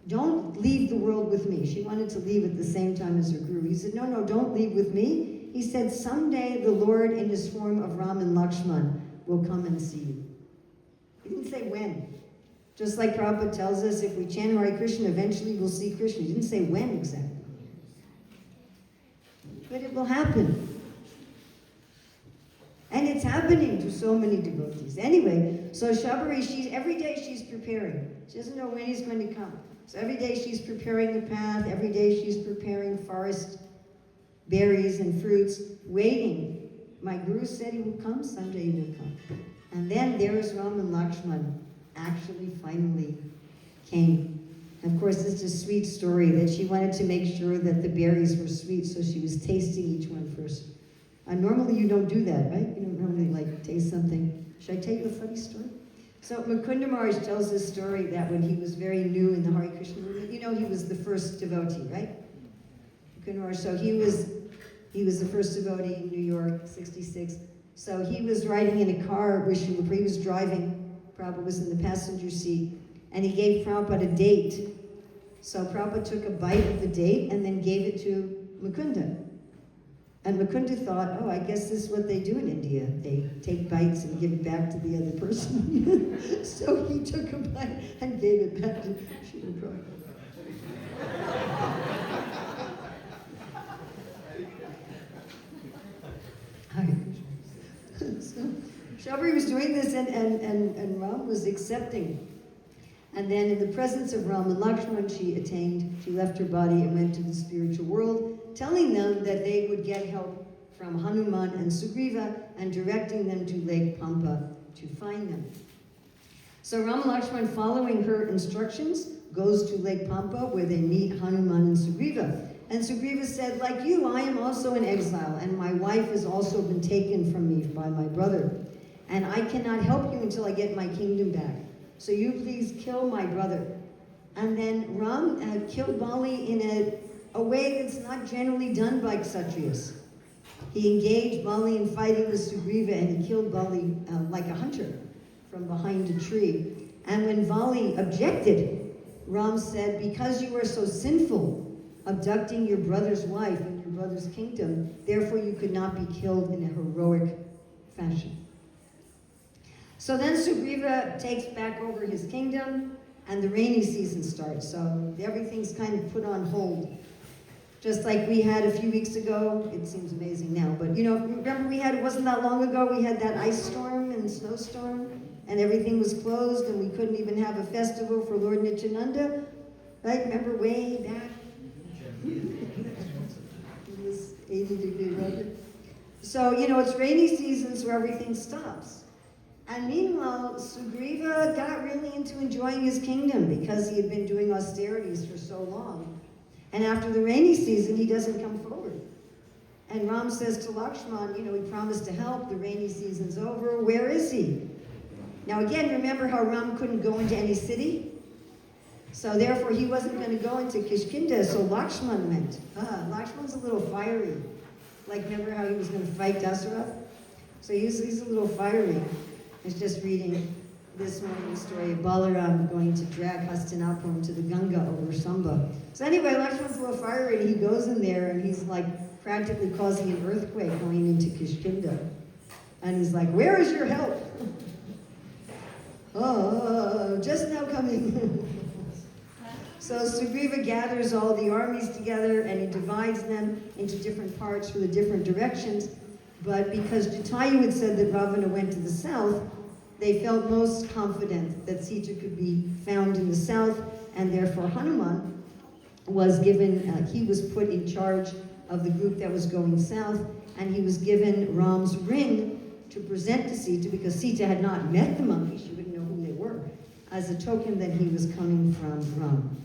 don't leave the world with me. She wanted to leave at the same time as her guru. He said, no, don't leave with me. He said, someday the Lord in his form of Ram and Lakshman will come and see you. He didn't say when. Just like Prabhupada tells us, if we chant Hare Krishna, eventually we'll see Krishna. He didn't say when exactly. But it will happen. And it's happening to so many devotees. Anyway, so Sabari, every day she's preparing. She doesn't know when he's going to come. So every day she's preparing the path. Every day she's preparing forest berries and fruits, waiting. My guru said he will come, someday he will come. And then there is Ram and Lakshman actually finally came. And of course, this is a sweet story that she wanted to make sure that the berries were sweet, so she was tasting each one first. Normally you don't do that, right? You don't normally taste something. Should I tell you a funny story? So Mukunda Maharaj tells this story that when he was very new in the Hare Krishna movement, he was the first devotee, right? Mukunda Maharaj, so he was the first devotee in New York, 66. So he was riding in a car where he was driving, Prabhupada was in the passenger seat, and he gave Prabhupada a date. So Prabhupada took a bite of the date and then gave it to Mukunda. And Mukunda thought, I guess this is what they do in India. They take bites and give it back to the other person. So he took a bite and gave it back to Srila Prabhupada. So Sabari was doing this and Ram was accepting. And then in the presence of Ram and Lakshman, she left her body and went to the spiritual world, telling them that they would get help from Hanuman and Sugriva and directing them to Lake Pampa to find them. So Ram and Lakshman, following her instructions, goes to Lake Pampa where they meet Hanuman and Sugriva. And Sugriva said, like you, I am also in exile, and my wife has also been taken from me by my brother. And I cannot help you until I get my kingdom back. So you please kill my brother. And then Ram killed Bali in a way that's not generally done by Kshatriyas. He engaged Bali in fighting with Sugriva, and he killed Bali like a hunter from behind a tree. And when Bali objected, Ram said, because you are so sinful, abducting your brother's wife in your brother's kingdom, therefore you could not be killed in a heroic fashion. So then Sugriva takes back over his kingdom, and the rainy season starts. So everything's kind of put on hold. Just like we had a few weeks ago, it seems amazing now, but remember it wasn't that long ago, we had that ice storm and snowstorm, and everything was closed, and we couldn't even have a festival for Lord Nityananda, right? Remember way back? It was 80-degree weather. So, it's rainy season, so everything stops. And meanwhile, Sugriva got really into enjoying his kingdom because he had been doing austerities for so long. And after the rainy season, he doesn't come forward. And Ram says to Lakshman, he promised to help, the rainy season's over, where is he? Now again, remember how Ram couldn't go into any city? So therefore, he wasn't going to go into Kishkinda, so Lakshman went. Lakshman's a little fiery. Like, remember how he was going to fight Dasarath? So he's a little fiery. I was just reading this morning the story of Balaram going to drag Hastinapur to the Ganga over Samba. So anyway, Lakshman's a little fiery, and he goes in there, and he's practically causing an earthquake going into Kishkinda. And he's like, where is your help? Just now coming. So Sugriva gathers all the armies together, and he divides them into different parts for the different directions. But because Jatayu had said that Ravana went to the south, they felt most confident that Sita could be found in the south, and therefore Hanuman was given, he was put in charge of the group that was going south, and he was given Ram's ring to present to Sita, because Sita had not met the monkeys, she wouldn't know who they were, as a token that he was coming from Ram.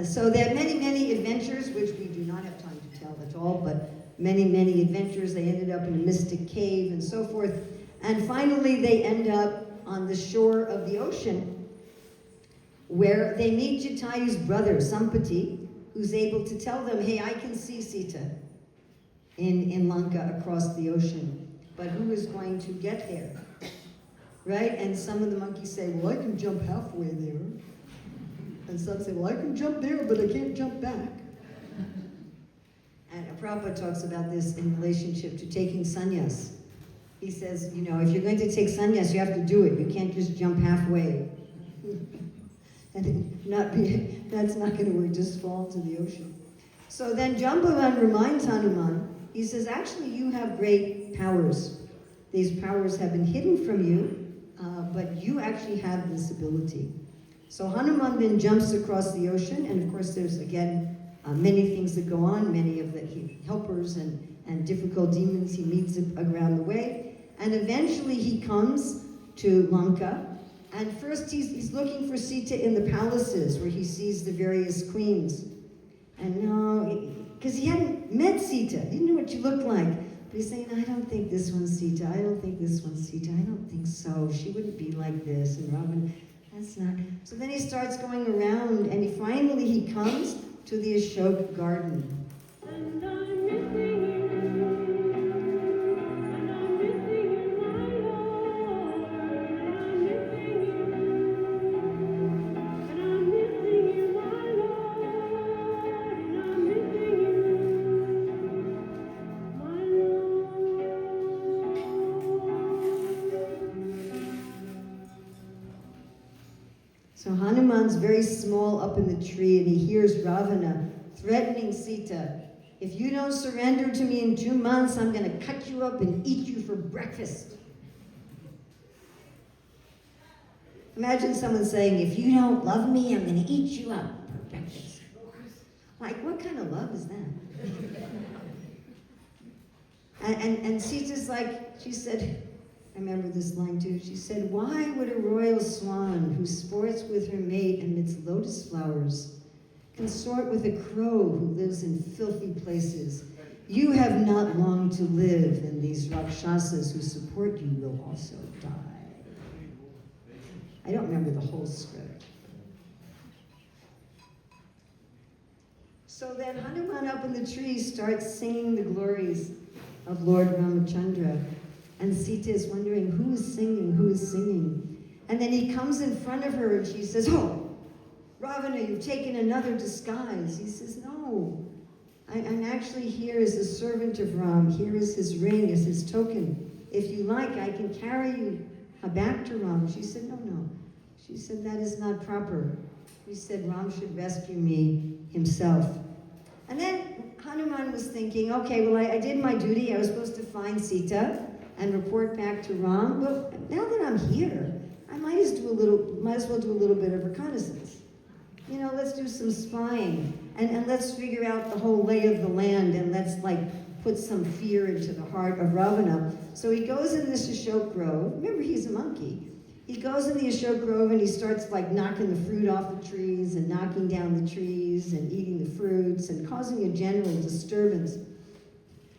So there are many, many adventures, which we do not have time to tell at all, but many, many adventures. They ended up in a mystic cave and so forth. And finally, they end up on the shore of the ocean, where they meet Jatayu's brother, Sampati, who's able to tell them, hey, I can see Sita in Lanka across the ocean, but who is going to get there? Right? And some of the monkeys say, well, I can jump halfway there. And some say, well, I can jump there, but I can't jump back. And Prabhupada talks about this in relationship to taking sannyas. He says, you know, if you're going to take sannyas, you have to do it. You can't just jump halfway. And that's not going to work, just fall into the ocean. So then Jambavan reminds Hanuman, he says, actually, you have great powers. These powers have been hidden from you, but you actually have this ability. So Hanuman then jumps across the ocean, and of course there's, again, many things that go on, many of the helpers and difficult demons he meets around the way. And eventually he comes to Lanka, and first he's looking for Sita in the palaces where he sees the various queens. And no, because he hadn't met Sita, he didn't know what she looked like. But he's saying, I don't think this one's Sita, I don't think this one's Sita, I don't think so, she wouldn't be like this. And Robin, that's not. So then he starts going around, and he comes to the Ashok garden. And I'm missing you, and I'm missing you, my Lord, and I'm missing you, and I'm missing you, my Lord, and I'm missing you, my Lord. So Hanuman's very small up in the tree, and he hears Ravana threatening Sita. If you don't surrender to me in 2 months, I'm going to cut you up and eat you for breakfast. Imagine someone saying, if you don't love me, I'm going to eat you up for breakfast. Like, what kind of love is that? and Sita's like, she said, I remember this line too, she said, why would a royal swan who sports with her mate amidst lotus flowers consort with a crow who lives in filthy places? You have not long to live, and these Rakshasas who support you will also die. I don't remember the whole script. So then Hanuman up in the tree starts singing the glories of Lord Ramachandra. And Sita is wondering, who is singing, who is singing? And then he comes in front of her and she says, oh, Ravana, you've taken another disguise. He says, no, I'm actually here as a servant of Ram. Here is his ring, as his token. If you like, I can carry you back to Ram. She said, no. She said, that is not proper. He said, Ram should rescue me himself. And then Hanuman was thinking, okay, well, I did my duty. I was supposed to find Sita and report back to Ram, but now that I'm here, I might as well do a little bit of reconnaissance. You know, let's do some spying, and let's figure out the whole lay of the land, and let's put some fear into the heart of Ravana. So he goes in this Ashok Grove. Remember, he's a monkey. He goes in the Ashok Grove and he starts knocking the fruit off the trees and knocking down the trees and eating the fruits and causing a general disturbance.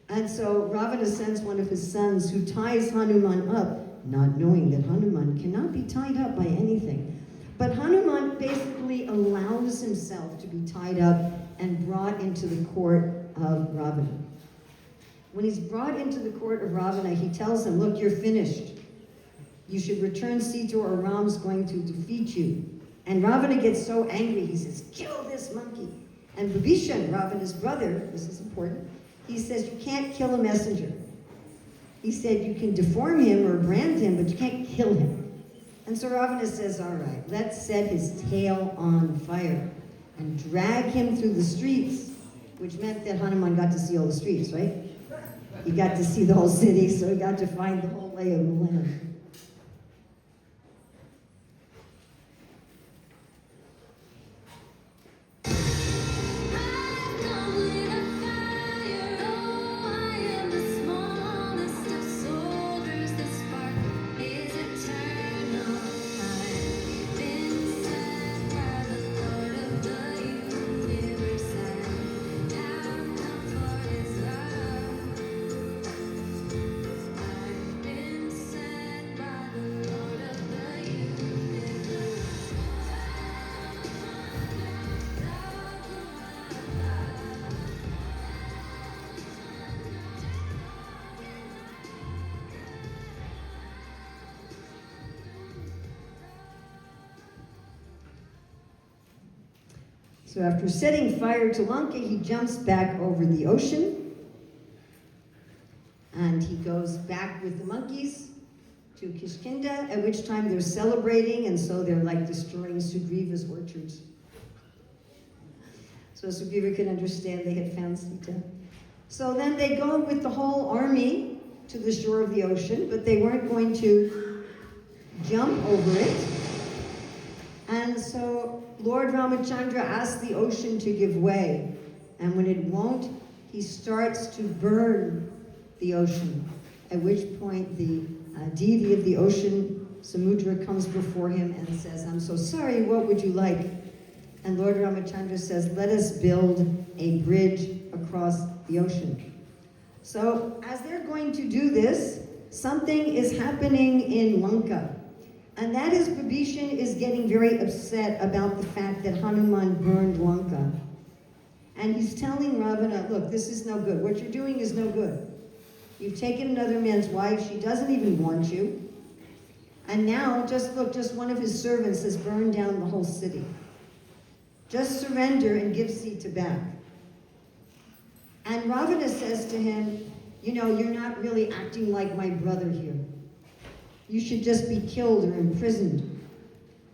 And so Ravana sends one of his sons who ties Hanuman up, not knowing that Hanuman cannot be tied up by anything. But Hanuman basically allows himself to be tied up and brought into the court of Ravana. When he's brought into the court of Ravana, he tells him, look, you're finished. You should return Sita or Ram's going to defeat you. And Ravana gets so angry, he says, kill this monkey. And Vibhishan, Ravana's brother, this is important, he says, you can't kill a messenger. He said, you can deform him or brand him, but you can't kill him. And so Ravana says, all right, let's set his tail on fire and drag him through the streets, which meant that Hanuman got to see all the streets, right? He got to see the whole city, so he got to find the whole lay of the land. So after setting fire to Lanka, he jumps back over the ocean, and he goes back with the monkeys to Kishkinda, at which time they're celebrating, and so they're like destroying Sugriva's orchards. So Sugriva could understand they had found Sita. So then they go with the whole army to the shore of the ocean, but they weren't going to jump over it. And so Lord Ramachandra asks the ocean to give way. And when it won't, he starts to burn the ocean, at which point the deity of the ocean, Samudra, comes before him and says, "I'm so sorry, what would you like?" And Lord Ramachandra says, "Let us build a bridge across the ocean." So as they're going to do this, something is happening in Lanka. And that is Vibhishan is getting very upset about the fact that Hanuman burned Lanka. And he's telling Ravana, look, this is no good. What you're doing is no good. You've taken another man's wife. She doesn't even want you. And now, just look, just one of his servants has burned down the whole city. Just surrender and give Sita back. And Ravana says to him, you know, you're not really acting like my brother here. You should just be killed or imprisoned.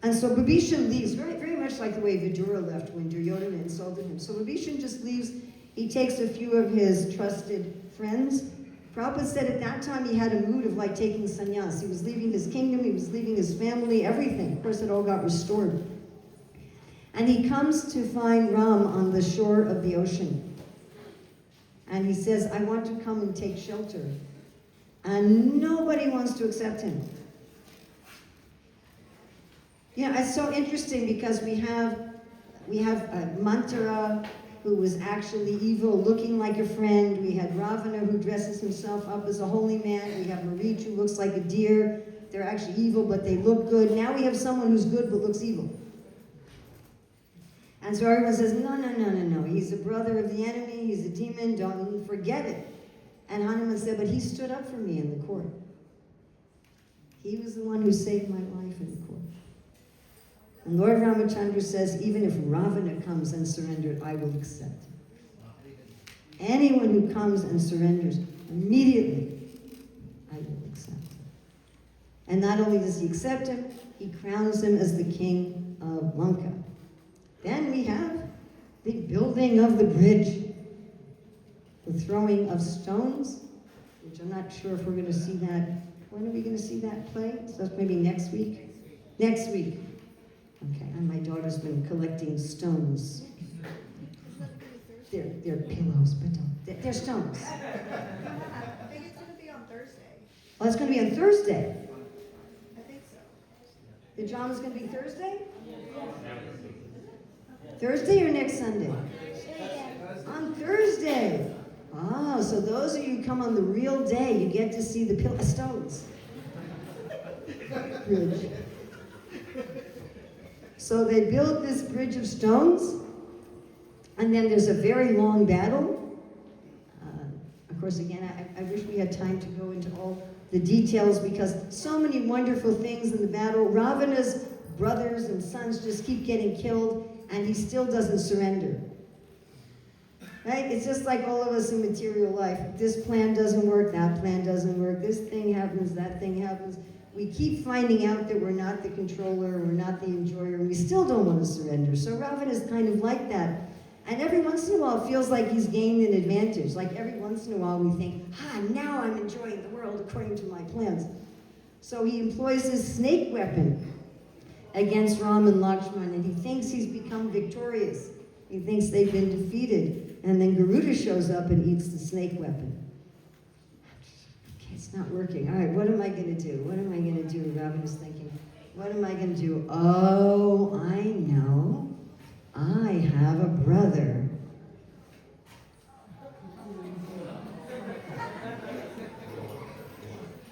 And so Vibhishan leaves, very, very much like the way Vidura left when Duryodhana insulted him. So Vibhishan just leaves. He takes a few of his trusted friends. Prabhupada said at that time he had a mood of like taking sannyas. He was leaving his kingdom, he was leaving his family, everything. Of course, it all got restored. And he comes to find Ram on the shore of the ocean. And he says, I want to come and take shelter. And nobody wants to accept him. You know, it's so interesting because we have Mantara, who was actually evil, looking like a friend. We had Ravana, who dresses himself up as a holy man. We have Marich, who looks like a deer. They're actually evil, but they look good. Now we have someone who's good but looks evil. And so everyone says, no. He's a brother of the enemy. He's a demon. Don't forget it. And Hanuman said, but he stood up for me in the court. He was the one who saved my life in the court. And Lord Ramachandra says, even if Ravana comes and surrenders, I will accept him. Anyone who comes and surrenders, immediately, I will accept him. And not only does he accept him, he crowns him as the king of Lanka. Then we have the building of the bridge. The throwing of stones, which I'm not sure if we're going to see that. When are we going to see that play? So that's maybe next week? Next week. Okay, and my daughter's been collecting stones. They're pillows, but they're stones. I think it's going to be on Thursday. Oh, it's going to be on Thursday. I think so. The drama's going to be Thursday? Thursday or next Sunday? On Thursday. Oh, so those of you who come on the real day, you get to see the stones. Bridge. So they build this bridge of stones, and then there's a very long battle. Of course, again, I wish we had time to go into all the details because so many wonderful things in the battle. Ravana's brothers and sons just keep getting killed, and he still doesn't surrender. Right? It's just like all of us in material life. This plan doesn't work, that plan doesn't work, this thing happens, that thing happens. We keep finding out that we're not the controller, we're not the enjoyer, and we still don't want to surrender. So Ravana is kind of like that. And every once in a while it feels like he's gained an advantage. Like every once in a while we think, now I'm enjoying the world according to my plans. So he employs his snake weapon against Ram and Lakshman, and he thinks he's become victorious. He thinks they've been defeated. And then Garuda shows up and eats the snake weapon. Okay, it's not working. All right, what am I going to do? What am I going to do? Ravana's thinking, what am I going to do? Oh, I know. I have a brother.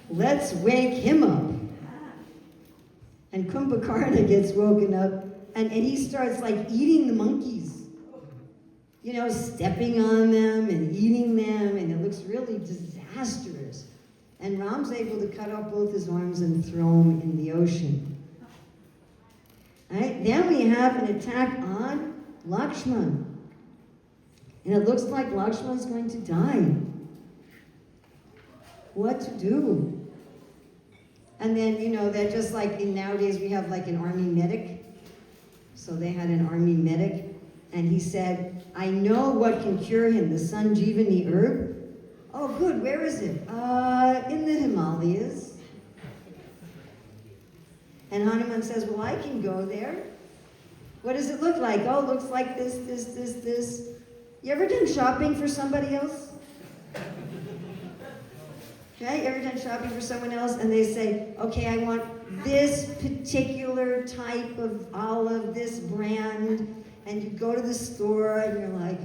Let's wake him up. And Kumbhakarna gets woken up, and he starts like eating the monkeys. You know, stepping on them and eating them, and it looks really disastrous. And Ram's able to cut off both his arms and throw him in the ocean. All right, then we have an attack on Lakshman. And it looks like Lakshman's going to die. What to do? And then, that just like nowadays we have like an army medic. So they had an army medic. And he said, I know what can cure him, the Sanjeevani herb. Oh, good, where is it? In the Himalayas. And Hanuman says, well, I can go there. What does it look like? Oh, it looks like this, this, this, this. You ever done shopping for somebody else? Okay, you ever done shopping for someone else and they say, okay, I want this particular type of olive, this brand, and you go to the store and you're like,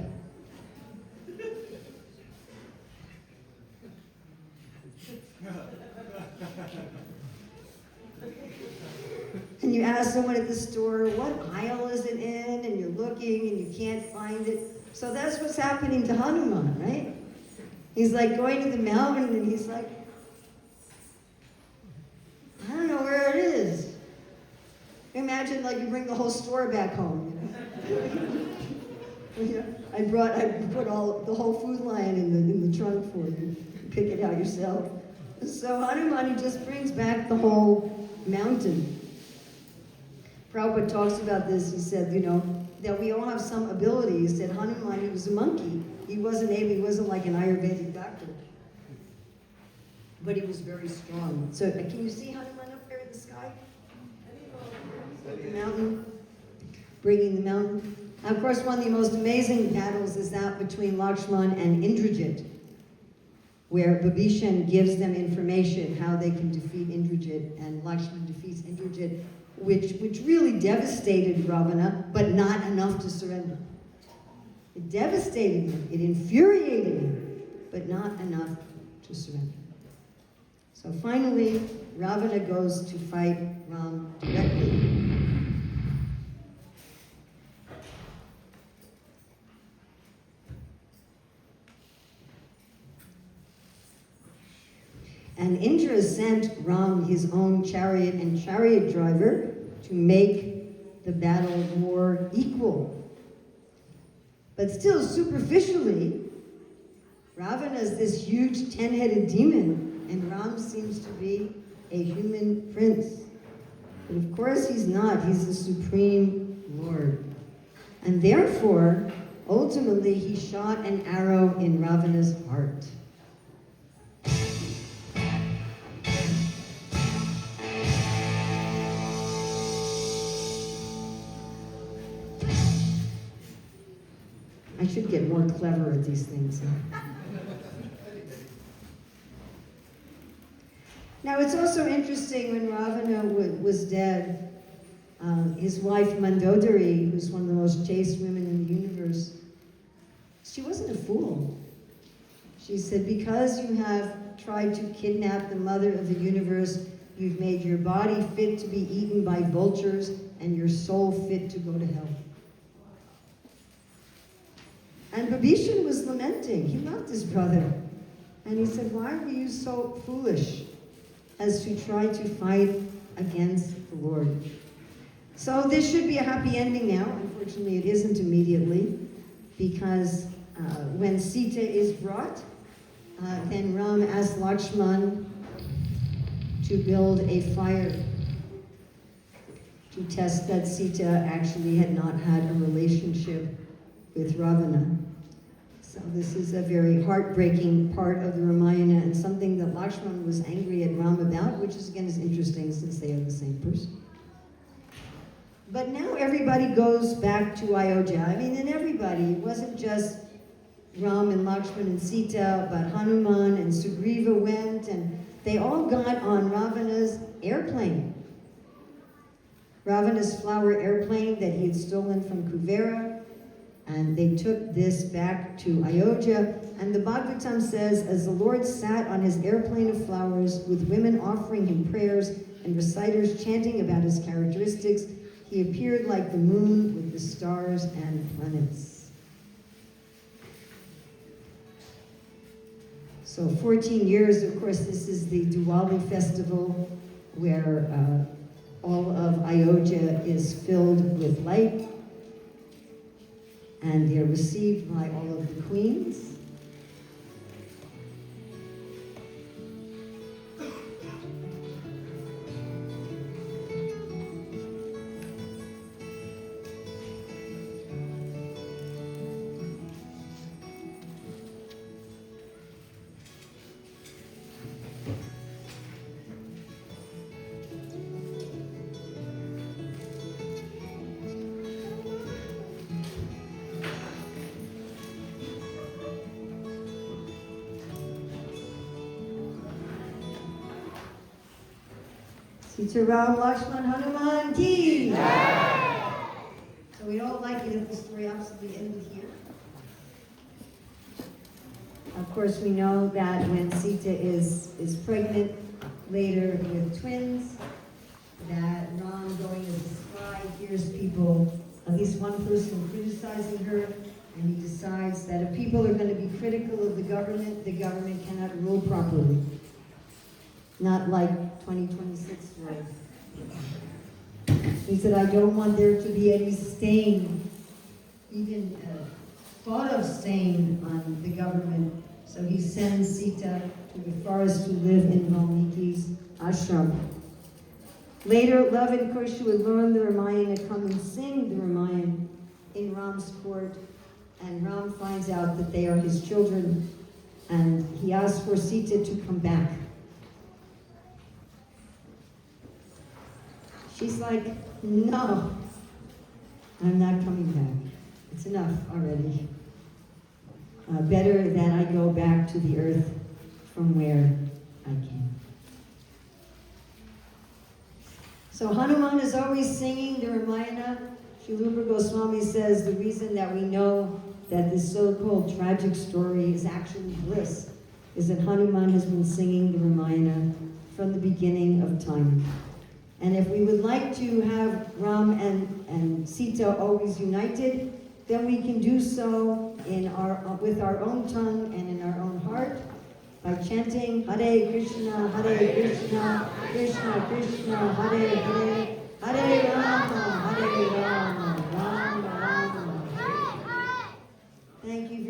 and you ask someone at the store, what aisle is it in? And you're looking and you can't find it. So that's what's happening to Hanuman, right? He's like going to the mountain and he's like, I don't know where it is. Imagine like you bring the whole store back home, I put the whole food line in the trunk for you. Pick it out yourself. So Hanuman, he just brings back the whole mountain. Prabhupada talks about this. He said, that we all have some ability. He said Hanuman, he was a monkey. He wasn't like an Ayurvedic doctor. But he was very strong. So can you see Hanuman up there in the sky? The mountain, bringing the mountain. And of course, one of the most amazing battles is that between Lakshman and Indrajit, where Vibhishan gives them information how they can defeat Indrajit, and Lakshman defeats Indrajit, which really devastated Ravana, but not enough to surrender. It devastated him, it infuriated him, but not enough to surrender. So finally, Ravana goes to fight Ram directly. And Indra sent Ram his own chariot and chariot driver to make the battle more equal. But still, superficially, Ravana is this huge 10-headed demon, and Ram seems to be a human prince. But of course he's not. He's the supreme Lord. And therefore, ultimately, he shot an arrow in Ravana's heart. I should get more clever at these things. Now, it's also interesting when Ravana was dead, his wife Mandodari, who's one of the most chaste women in the universe, she wasn't a fool. She said, because you have tried to kidnap the mother of the universe, you've made your body fit to be eaten by vultures and your soul fit to go to hell. And Vibhishan was lamenting. He loved his brother. And he said, why were you so foolish as to try to fight against the Lord? So this should be a happy ending now. Unfortunately, it isn't immediately, because when Sita is brought, then Ram asked Lakshman to build a fire to test that Sita actually had not had a relationship with Ravana. So this is a very heartbreaking part of the Ramayana, and something that Lakshman was angry at Ram about, which is again is interesting since they are the same person. But now everybody goes back to Ayodhya. And everybody, it wasn't just Ram and Lakshman and Sita, but Hanuman and Sugriva went, and they all got on Ravana's airplane. Ravana's flower airplane that he had stolen from Kuvera. And they took this back to Ayodhya. And the Bhagavatam says, as the Lord sat on his airplane of flowers, with women offering him prayers and reciters chanting about his characteristics, he appeared like the moon with the stars and planets. So 14 years, of course, this is the Diwali festival, where all of Ayodhya is filled with light. and they're received by all of the queens. Sita Ram Lakshman Hanuman ki. So we don't like it if the story absolutely ended here. Of course, we know that when Sita is pregnant later with twins, that Ram, going as a spy, hears people, at least one person criticizing her, and he decides that if people are going to be critical of the government cannot rule properly. Not like 2026 world. He said, I don't want there to be any stain, even thought of stain on the government. So he sends Sita to the forest to live in Valmiki's ashram. Later, Love and Kush would learn the Ramayana, come and sing the Ramayana in Ram's court, and Ram finds out that they are his children, and he asks for Sita to come back. She's like, no, I'm not coming back. It's enough already. Better that I go back to the earth from where I came. So Hanuman is always singing the Ramayana. Srila Rupa Goswami says the reason that we know that this so-called tragic story is actually bliss is that Hanuman has been singing the Ramayana from the beginning of time. And if we would like to have Ram and Sita always united, then we can do so with our own tongue and in our own heart by chanting Hare Krishna, Krishna Krishna, Hare Hare, Hare Rama, Rama Rama, Hare Hare. Thank you